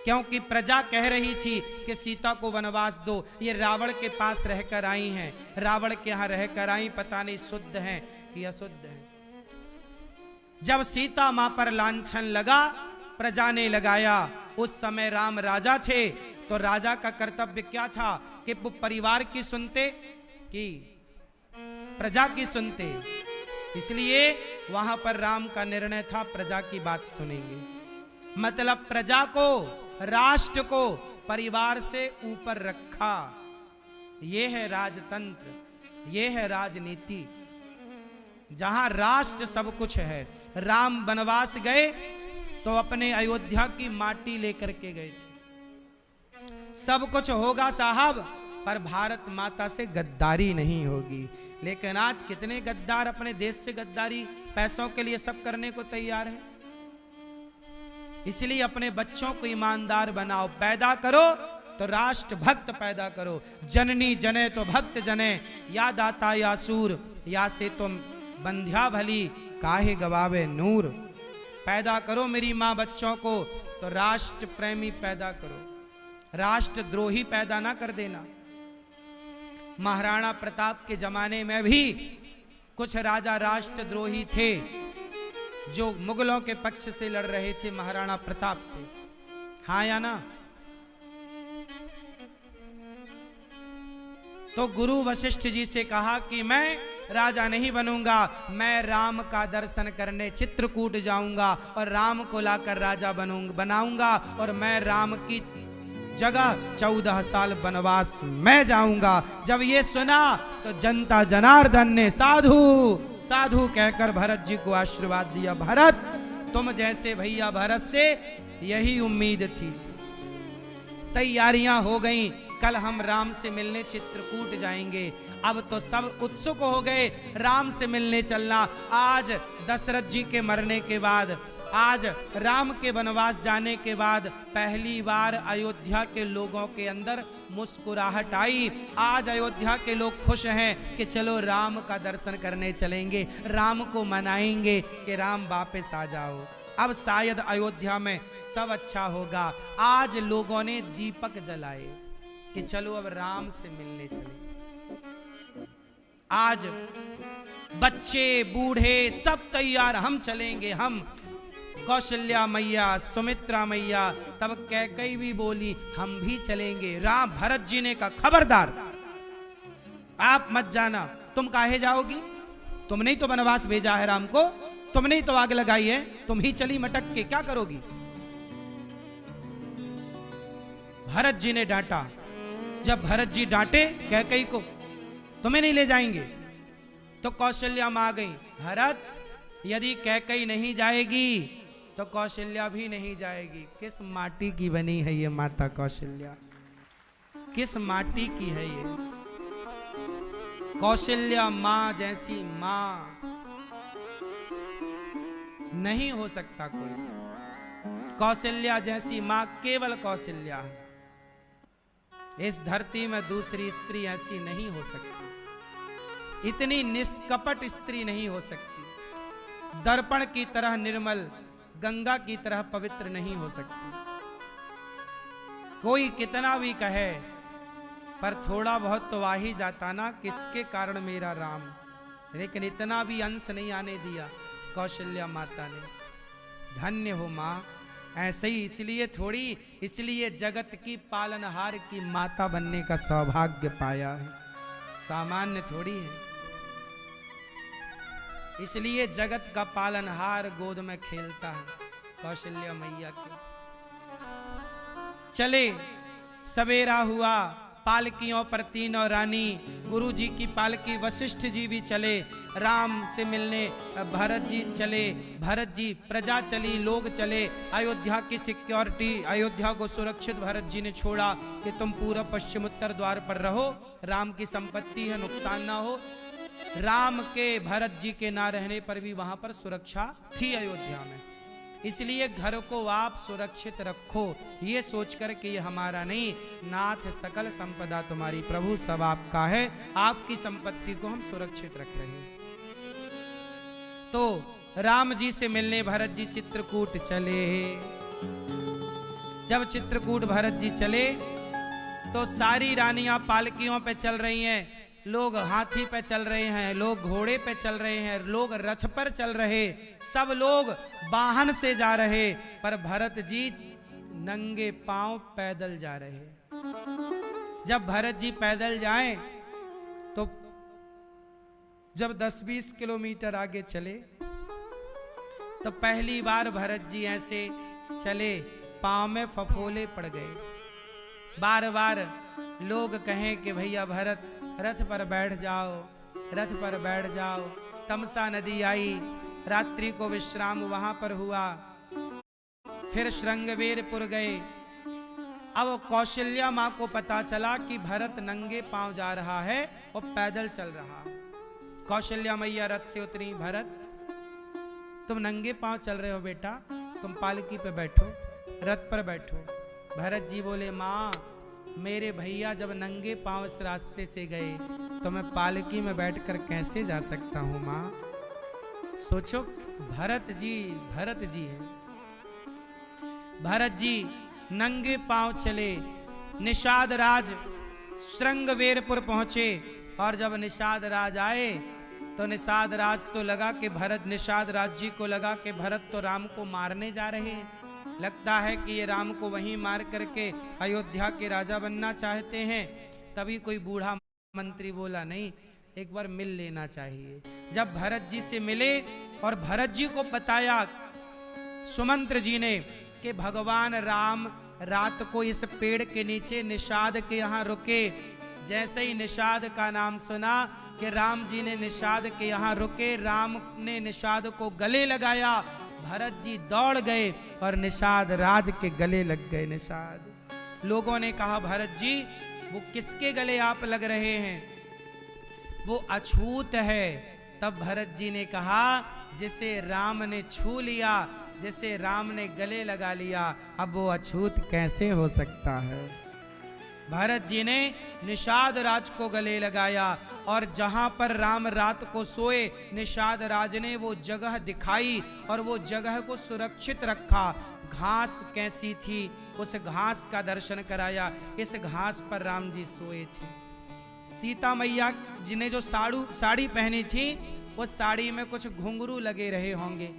क्योंकि प्रजा कह रही थी कि सीता को वनवास दो। ये रावण के पास रहकर आई हैं, रावण के यहां रहकर आई, पता नहीं शुद्ध हैं कि अशुद्ध हैं। जब सीता मां पर लांछन लगा, प्रजा ने लगाया। उस समय राम राजा थे तो राजा का कर्तव्य क्या था कि वो परिवार की सुनते कि प्रजा की सुनते। इसलिए वहां पर राम का निर्णय था प्रजा की बात सुनेंगे। मतलब प्रजा को, राष्ट्र को परिवार से ऊपर रखा। यह है राजतंत्र, यह है राजनीति, जहां राष्ट्र सब कुछ है। राम वनवास गए तो अपने अयोध्या की माटी लेकर के गए थे। सब कुछ होगा साहब, पर भारत माता से गद्दारी नहीं होगी। लेकिन आज कितने गद्दार अपने देश से गद्दारी, पैसों के लिए सब करने को तैयार हैं। इसलिए अपने बच्चों को ईमानदार बनाओ, पैदा करो तो राष्ट्र भक्त पैदा करो। जननी जने तो भक्त जने, या दाता या सूर, या से तुम बंध्या भली काहे गवावे नूर। पैदा करो मेरी माँ बच्चों को तो राष्ट्र प्रेमी पैदा करो, राष्ट्र द्रोही पैदा ना कर देना। महाराणा प्रताप के जमाने में भी कुछ राजा राष्ट्रद्रोही थे जो मुगलों के पक्ष से लड़ रहे थे महाराणा प्रताप से। हाँ या ना? तो गुरु वशिष्ठ जी से कहा कि मैं राजा नहीं बनूंगा, मैं राम का दर्शन करने चित्रकूट जाऊंगा और राम को लाकर राजा बनाऊंगा और मैं राम की जगह 14 साल वनवास मैं जाऊंगा। जब ये सुना तो जनता जनार्दन ने साधु साधु कहकर भरत जी को आशीर्वाद दिया। भरत तुम जैसे भैया भरत से यही उम्मीद थी। तैयारियां हो गई, कल हम राम से मिलने चित्रकूट जाएंगे। अब तो सब उत्सुक हो गए राम से मिलने चलना। आज दशरथ जी के मरने के बाद, आज राम के वनवास जाने के बाद पहली बार अयोध्या के लोगों के अंदर मुस्कुराहट आई। आज अयोध्या के लोग खुश हैं कि चलो राम का दर्शन करने चलेंगे, राम को मनाएंगे कि राम वापस आ जाओ। अब शायद अयोध्या में सब अच्छा होगा। आज लोगों ने दीपक जलाए कि चलो अब राम से मिलने चले। आज बच्चे बूढ़े सब तैयार, हम चलेंगे, हम। कौशल्या मैया, सुमित्रा मैया, तब कैकेयी भी बोली हम भी चलेंगे। राम भरत जी ने कहा खबरदार आप मत जाना। तुम काहे जाओगी? तुमने ही तो वनवास भेजा है राम को, तुमने ही तो आग लगाई है, तुम ही चली मटक के क्या करोगी? भरत जी ने डांटा। जब भरत जी डांटे कैकेयी को, तुम्हें नहीं ले जाएंगे, तो कौशल्या मां आ गई। भरत यदि कैकेयी नहीं जाएगी तो कौशल्या भी नहीं जाएगी। किस माटी की बनी है ये माता कौशल्या? किस माटी की है ये? कौशल्या मां जैसी मां नहीं हो सकता कोई। कौशल्या जैसी मां केवल कौशल्या है। इस धरती में दूसरी स्त्री ऐसी नहीं हो सकती। इतनी निष्कपट स्त्री नहीं हो सकती। दर्पण की तरह निर्मल, गंगा की तरह पवित्र नहीं हो सकती। कोई कितना भी कहे, पर थोड़ा बहुत तो आ ही जाता ना, किसके कारण मेरा राम। लेकिन इतना भी अंश नहीं आने दिया कौशल्या माता ने। धन्य हो मां। ऐसे ही इसलिए जगत की पालनहार की माता बनने का सौभाग्य पाया है, सामान्य थोड़ी है। इसलिए जगत का पालनहार गोद में खेलता है कौशल्या मैया की। चले, सवेरा हुआ, पालकियों पर तीनों रानी, गुरु जी की पालकी, वशिष्ठ जी भी चले राम से मिलने। भरत जी चले, भरत जी, प्रजा चली, लोग चले। अयोध्या की सिक्योरिटी, अयोध्या को सुरक्षित भरत जी ने छोड़ा कि तुम पूर्व पश्चिम उत्तर द्वार पर रहो, राम की संपत्ति है, नुकसान ना हो। राम के, भरत जी के ना रहने पर भी वहां पर सुरक्षा थी अयोध्या में। इसलिए घर को आप सुरक्षित रखो, ये सोचकर कि ये हमारा नहीं, नाथ सकल संपदा तुम्हारी, प्रभु सब आपका है, आपकी संपत्ति को हम सुरक्षित रख रहे हैं। तो राम जी से मिलने भरत जी चित्रकूट चले। जब चित्रकूट भरत जी चले तो सारी रानियां पालकियों पे चल रही हैं, लोग हाथी पे चल रहे हैं, लोग घोड़े पे चल रहे हैं, लोग रथ पर चल रहे, सब लोग वाहन से जा रहे, पर भरत जी नंगे पांव पैदल जा रहे। जब भरत जी पैदल जाएं तो जब 10-20 किलोमीटर आगे चले तो पहली बार भरत जी ऐसे चले, पांव में फफोले पड़ गए। बार बार लोग कहें कि भैया भरत रथ पर बैठ जाओ, रथ पर बैठ जाओ। तमसा नदी आई, रात्रि को विश्राम वहां पर हुआ। फिर श्रृंगवेरपुर गए। अब कौशल्या माँ को पता चला कि भरत नंगे पांव जा रहा है और पैदल चल रहा। कौशल्या मैया रथ से उतरी, भरत तुम नंगे पांव चल रहे हो बेटा, तुम पालकी पे बैठो, रथ पर बैठो। भरत जी बोले, माँ मेरे भैया जब नंगे पांव इस रास्ते से गए तो मैं पालकी में बैठकर कैसे जा सकता हूँ माँ। सोचो, भरत जी है। भरत जी नंगे पांव चले, निषाद राज श्रृंगवेरपुर पहुंचे। और जब निषाद राज आए तो निषाद राज तो लगा कि भरत, निषाद राज जी को लगा कि भरत तो राम को मारने जा रहे हैं। लगता है कि ये राम को वहीं मार करके अयोध्या के राजा बनना चाहते हैं। तभी कोई बूढ़ा मंत्री बोला, नहीं, एक बार मिल लेना चाहिए। जब भरत जी से मिले और भरत जी को बताया सुमंत्र जी ने कि भगवान राम रात को इस पेड़ के नीचे निषाद के यहाँ रुके। जैसे ही निषाद का नाम सुना कि राम जी ने निषाद के यहाँ रुके, राम ने निषाद को गले लगाया। भरत जी दौड़ गए और निषाद राज के गले लग गए। निषाद, लोगों ने कहा, भरत जी वो किसके गले आप लग रहे हैं? वो अछूत है। तब भरत जी ने कहा, जिसे राम ने छू लिया, जिसे राम ने गले लगा लिया, अब वो अछूत कैसे हो सकता है। भरत जी ने निषाद राज को गले लगाया और जहां पर राम रात को सोए, निषाद राज ने वो जगह दिखाई और वो जगह को सुरक्षित रखा। घास कैसी थी, उस घास का दर्शन कराया। इस घास पर राम जी सोए थे। सीता मैया जी ने जो साड़ी पहनी थी, उस साड़ी में कुछ घुंघरू लगे रहे होंगे,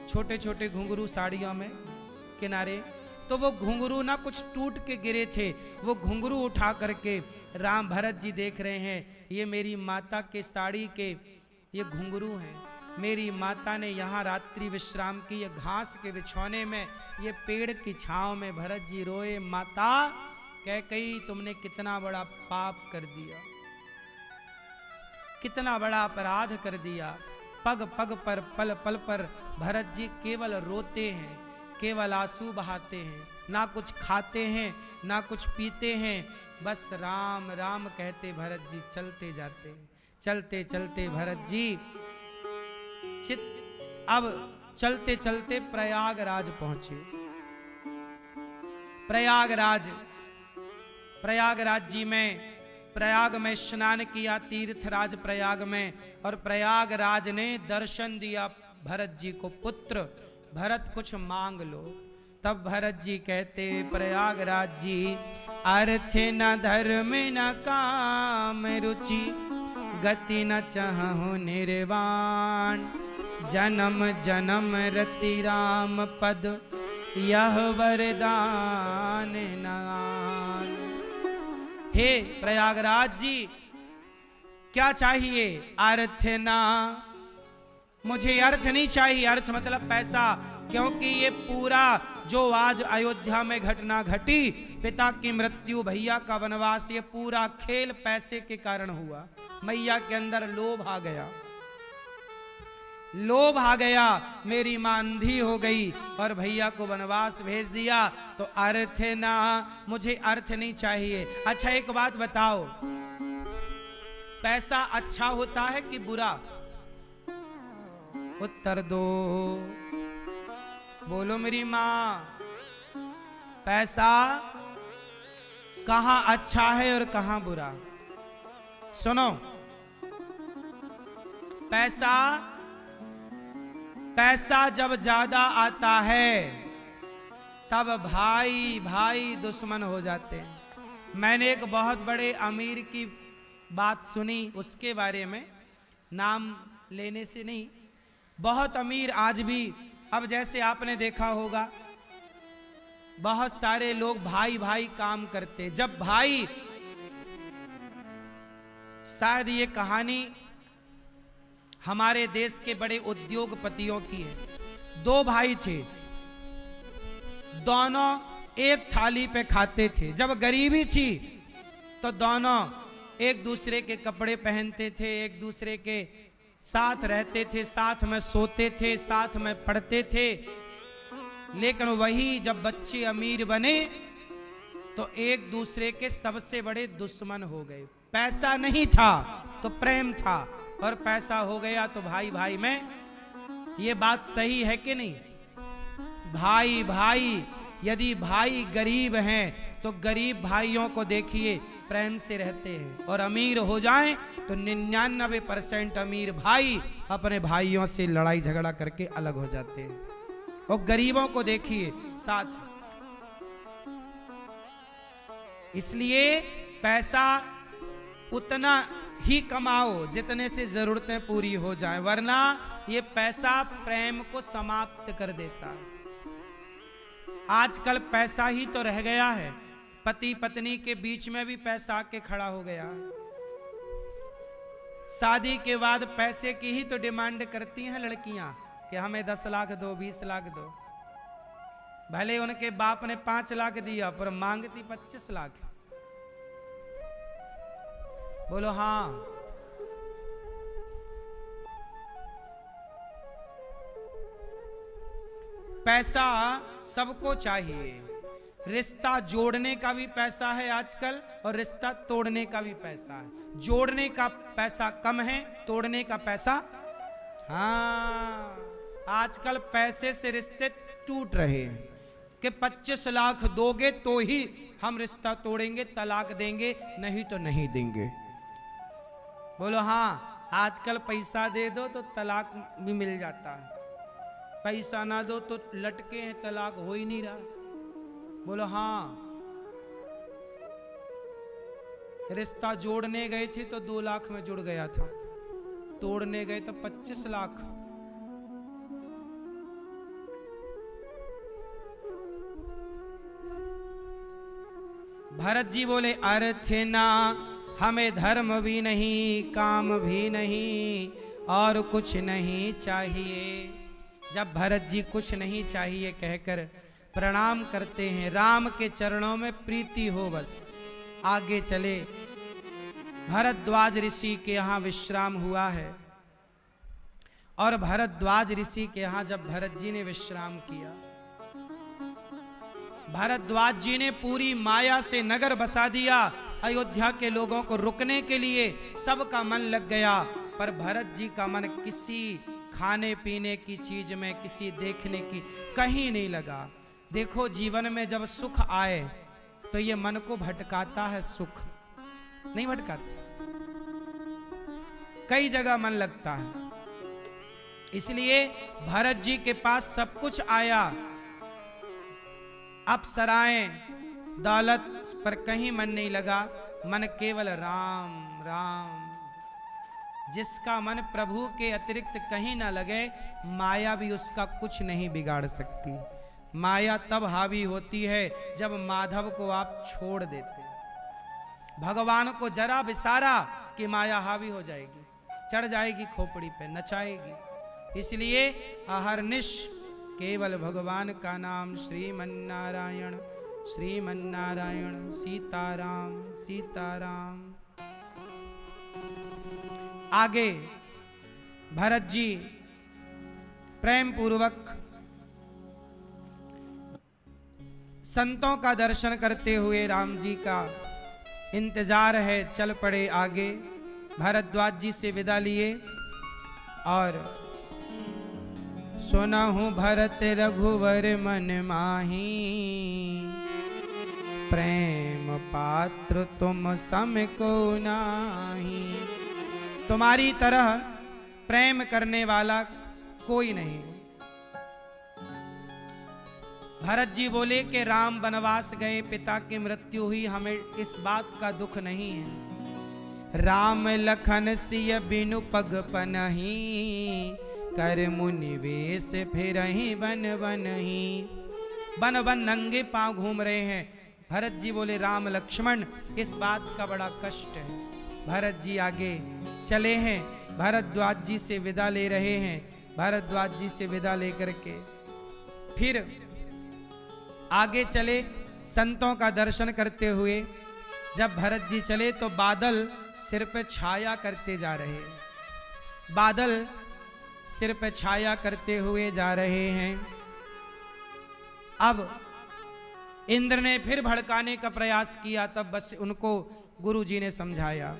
छोटे छोटे घुंघरू साड़ियों में किनारे। तो वो घुंघरू ना कुछ टूट के गिरे थे। वो घुंघरू उठा करके राम भरत जी देख रहे हैं, ये मेरी माता के साड़ी के ये घुंघरू हैं। मेरी माता ने यहाँ रात्रि विश्राम की, ये घास के बिछौने में, ये पेड़ की छांव में। भरत जी रोए, माता कैकेयी तुमने कितना बड़ा पाप कर दिया, कितना बड़ा अपराध कर दिया। पग पग पर, पल पल पर भरत जी केवल रोते हैं, केवल आंसू बहाते हैं। ना कुछ खाते हैं, ना कुछ पीते हैं, बस राम राम कहते भरत जी चलते जाते हैं। चलते चलते भरत जी अब चलते चलते प्रयागराज पहुंचे। प्रयागराज जी में, प्रयाग में स्नान किया, तीर्थराज प्रयाग में। और प्रयागराज ने दर्शन दिया भरत जी को, पुत्र भरत कुछ मांग लो। तब भरत जी कहते, प्रयागराज जी अर्थ न धर्म न काम रुचि, गति न चाहु निर्वाण, जन्म जन्म रति राम पद, यह वरदान नान। हे प्रयागराज जी, क्या चाहिए? अर्थ ना, मुझे अर्थ नहीं चाहिए। अर्थ मतलब पैसा, क्योंकि ये पूरा जो आज अयोध्या में घटना घटी, पिता की मृत्यु, भैया का वनवास, ये पूरा खेल पैसे के कारण हुआ। मैया के अंदर लोभ आ गया, लोभ आ गया। मेरी मां अंधी हो गई और भैया को वनवास भेज दिया। तो अर्थ ना, मुझे अर्थ नहीं चाहिए। अच्छा एक बात बताओ, पैसा अच्छा होता है कि बुरा? उत्तर दो, बोलो मेरी मां। पैसा कहां अच्छा है और कहां बुरा? सुनो, पैसा जब ज्यादा आता है तब भाई भाई दुश्मन हो जाते हैं। मैंने एक बहुत बड़े अमीर की बात सुनी, उसके बारे में, नाम लेने से नहीं, बहुत अमीर आज भी, अब जैसे आपने देखा होगा बहुत सारे लोग भाई भाई काम करते, जब भाई शायद ये कहानी हमारे देश के बड़े उद्योगपतियों की है। दो भाई थे, दोनों एक थाली पे खाते थे। जब गरीबी थी तो दोनों एक दूसरे के कपड़े पहनते थे, एक दूसरे के साथ रहते थे, साथ में सोते थे, साथ में पढ़ते थे। लेकिन वही जब बच्चे अमीर बने तो एक दूसरे के सबसे बड़े दुश्मन हो गए। पैसा नहीं था तो प्रेम था, और पैसा हो गया तो भाई भाई में। ये बात सही है कि नहीं? भाई भाई, यदि भाई गरीब हैं तो गरीब भाइयों को देखिए प्रेम से रहते हैं, और अमीर हो जाएं तो 99% अमीर भाई अपने भाइयों से लड़ाई झगड़ा करके अलग हो जाते हैं, और गरीबों को देखिए साथ। इसलिए पैसा उतना ही कमाओ जितने से जरूरतें पूरी हो जाएं, वरना ये पैसा प्रेम को समाप्त कर देता है। आजकल पैसा ही तो रह गया है, पति पत्नी के बीच में भी पैसा आके खड़ा हो गया। शादी के बाद पैसे की ही तो डिमांड करती हैं लड़कियां कि हमें 10 लाख दो, 20 लाख दो। भले उनके बाप ने 5 लाख दिया पर मांगती 25 लाख। बोलो हाँ। पैसा सबको चाहिए। रिश्ता जोड़ने का भी पैसा है आजकल, और रिश्ता तोड़ने का भी पैसा है। जोड़ने का पैसा कम है, तोड़ने का पैसा। हाँ, आजकल पैसे से रिश्ते टूट रहे हैं कि 25 लाख दोगे तो ही हम रिश्ता तोड़ेंगे, तलाक देंगे, नहीं तो नहीं देंगे। बोलो हाँ। आजकल पैसा दे दो तो तलाक भी मिल जाता है, पैसा ना दो तो लटके हैं, तलाक हो ही नहीं रहा। बोलो हाँ। रिश्ता जोड़ने गए थे तो 2 लाख में जुड़ गया था, तोड़ने गए तो 25 लाख। भरत जी बोले अर्थ ना हमें धर्म भी नहीं, काम भी नहीं, और कुछ नहीं चाहिए। जब भरत जी कुछ नहीं चाहिए कहकर प्रणाम करते हैं, राम के चरणों में प्रीति हो बस, आगे चले। भरद्वाज ऋषि के यहाँ विश्राम हुआ है, और भरद्वाज ऋषि के यहाँ जब भरत जी ने विश्राम किया, भरद्वाज जी ने पूरी माया से नगर बसा दिया। अयोध्या के लोगों को रुकने के लिए सबका मन लग गया, पर भरत जी का मन किसी खाने पीने की चीज में, किसी देखने की कहीं नहीं लगा। देखो, जीवन में जब सुख आए तो ये मन को भटकाता है, सुख नहीं भटकाता, कई जगह मन लगता है। इसलिए भरत जी के पास सब कुछ आया, अप्सराएं, दौलत पर कहीं मन नहीं लगा, मन केवल राम राम। जिसका मन प्रभु के अतिरिक्त कहीं ना लगे, माया भी उसका कुछ नहीं बिगाड़ सकती। माया तब हावी होती है जब माधव को आप छोड़ देते। भगवान को जरा विसारा कि माया हावी हो जाएगी, चढ़ जाएगी खोपड़ी पे, नचाएगी। इसलिए अहरनिश केवल भगवान का नाम श्रीमन्नारायण श्रीमन्नारायण, सीताराम सीताराम। आगे भरत जी प्रेम पूर्वक संतों का दर्शन करते हुए राम जी का इंतजार है, चल पड़े आगे। भरद्वाज जी से विदा लिए और सुनहु भरत रघुवर मन माही, प्रेम पात्र तुम सम को नाही। तुम्हारी तरह प्रेम करने वाला कोई नहीं। भरत जी बोले कि राम वनवास गए, पिता की मृत्यु हुई, हमें इस बात का दुख नहीं है। राम लखन सिय बिनु पग पनहि, कर मुनि वेश फिरहि बन बनहि। बन बन नंगे पांव घूम रहे हैं। भरत जी बोले राम लक्ष्मण, इस बात का बड़ा कष्ट है। भरत जी आगे चले हैं, भारद्वाज जी से विदा ले रहे हैं। भारद्वाज जी से विदा लेकर के फिर आगे चले संतों का दर्शन करते हुए। जब भरत जी चले तो बादल सिर पे छाया करते जा रहे हैं, बादल सिर पे छाया करते हुए जा रहे हैं। अब इंद्र ने फिर भड़काने का प्रयास किया, तब बस उनको गुरु जी ने समझाया।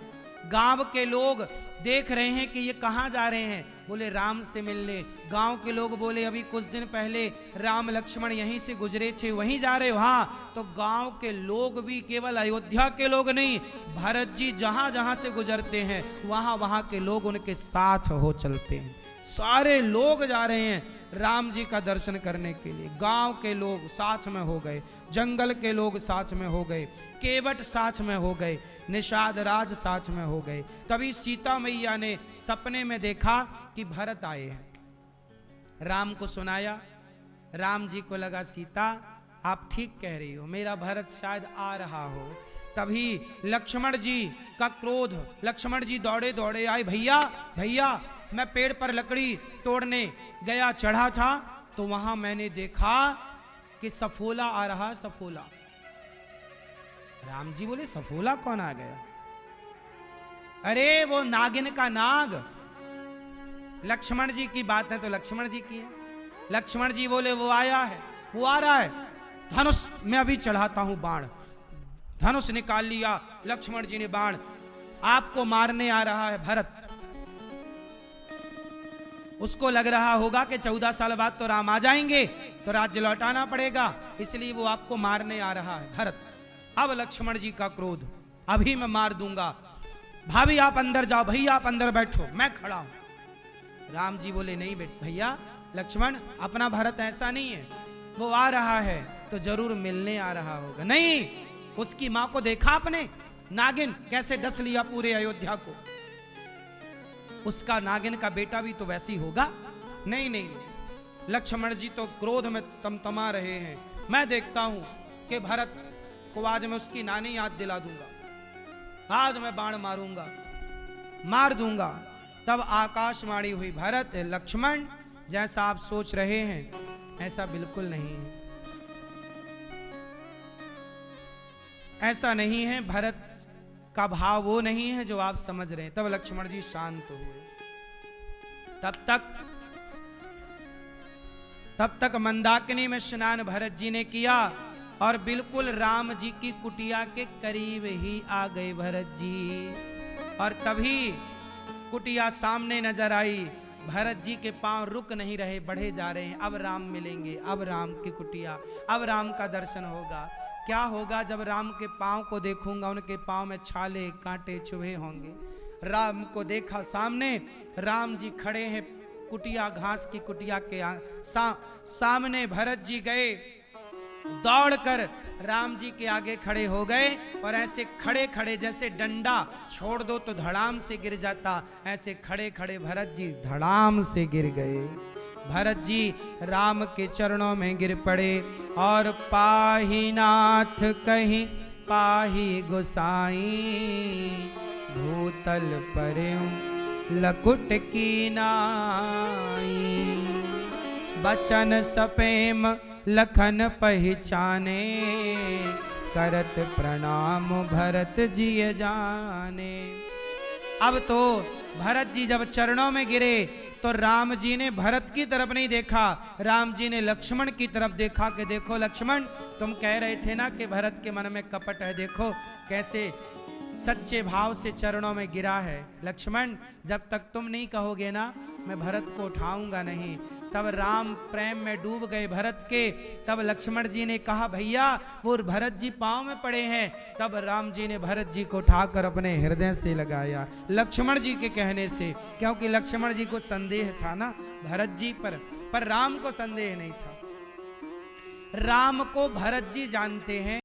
गांव के लोग देख रहे हैं कि ये कहां जा रहे हैं, बोले राम से मिलने। गांव के लोग बोले अभी कुछ दिन पहले राम लक्ष्मण यहीं से गुजरे थे, वहीं जा रहे हो? हाँ। तो गांव के लोग भी, केवल अयोध्या के लोग नहीं, भरत जी जहां जहां से गुजरते हैं वहां वहां के लोग उनके साथ हो चलते हैं। सारे लोग जा रहे हैं राम जी का दर्शन करने के लिए। गांव के लोग साथ में हो गए, जंगल के लोग साथ में हो गए, केवट साथ में हो गए, निषाद राज साथ में हो गए। तभी सीता मैया ने सपने में देखा कि भरत आए हैं। राम को सुनाया, राम जी को लगा सीता आप ठीक कह रही हो, मेरा भरत शायद आ रहा हो। तभी लक्ष्मण जी का क्रोध, लक्ष्मण जी दौड़े दौड़े आए, भैया भैया मैं पेड़ पर लकड़ी तोड़ने गया, चढ़ा था तो वहां मैंने देखा कि सफोला आ रहा, सफोला। राम जी बोले सफोला कौन आ गया? अरे वो नागिन का नाग। लक्ष्मण जी की बात है तो लक्ष्मण जी की है। लक्ष्मण जी बोले वो आया है, वो आ रहा है, धनुष मैं अभी चढ़ाता हूं बाण। धनुष निकाल लिया लक्ष्मण जी ने बाण, आपको मारने आ रहा है भरत। उसको लग रहा होगा कि 14 साल बाद तो राम आ जाएंगे तो राज्य लौटाना पड़ेगा, इसलिए वो आपको मारने आ रहा है भरत। अब लक्ष्मण जी का क्रोध, अभी मैं मार दूंगा। भाभी आप अंदर जाओ, भैया आप अंदर बैठो, मैं खड़ा हूं। राम जी बोले नहीं बेट भैया लक्ष्मण, अपना भरत ऐसा नहीं है, वो आ रहा है तो जरूर मिलने आ रहा होगा। नहीं, उसकी मां को देखा आपने, नागिन कैसे डस लिया पूरे अयोध्या को, उसका नागिन का बेटा भी तो वैसी होगा। नहीं नहीं, लक्ष्मण जी तो क्रोध में तमतमा रहे हैं। मैं देखता हूं कि भरत को आज मैं उसकी नानी याद दिला दूंगा, आज मैं बाण मारूंगा, मार दूंगा। तब आकाशवाणी हुई, भरत लक्ष्मण जैसा आप सोच रहे हैं ऐसा बिल्कुल नहीं है, ऐसा नहीं है। भरत का भाव वो नहीं है जो आप समझ रहे हैं। तब लक्ष्मण जी शांत हुए। तब तक मंदाकिनी में स्नान भरत जी ने किया और बिल्कुल राम जी की कुटिया के करीब ही आ गए भरत जी। और तभी कुटिया सामने नजर आई, भरत जी के पांव रुक नहीं रहे, बढ़े जा रहे हैं। अब राम मिलेंगे, अब राम की कुटिया, अब राम का दर्शन होगा। क्या होगा जब राम के पांव को देखूंगा, उनके पांव में छाले कांटे चुभे होंगे। राम को देखा सामने, राम जी खड़े हैं कुटिया, घास की कुटिया के सामने। भरत जी गए दौड़कर राम जी के आगे खड़े हो गए और ऐसे खड़े खड़े, जैसे डंडा छोड़ दो तो धड़ाम से गिर जाता, ऐसे खड़े खड़े भरत जी धड़ाम से गिर गए। भरत जी राम के चरणों में गिर पड़े और पाही नाथ कहीं पाही गोसाई, भूतल परयूं लकुट की नाई, बचन सपेम लखन पहचाने, करत प्रणाम भरत जी जाने। अब तो भरत जी जब चरणों में गिरे तो राम जी ने भरत की तरफ नहीं देखा, राम जी ने लक्ष्मण की तरफ देखा कि देखो लक्ष्मण, तुम कह रहे थे ना कि भरत के मन में कपट है, देखो कैसे सच्चे भाव से चरणों में गिरा है। लक्ष्मण जब तक तुम नहीं कहोगे ना मैं भरत को उठाऊंगा नहीं। तब राम प्रेम में डूब गए भरत के। तब लक्ष्मण जी ने कहा भैया वो भरत जी पांव में पड़े हैं। तब राम जी ने भरत जी को उठाकर अपने हृदय से लगाया, लक्ष्मण जी के कहने से, क्योंकि लक्ष्मण जी को संदेह था ना भरत जी पर राम को संदेह नहीं था। राम को भरत जी जानते हैं।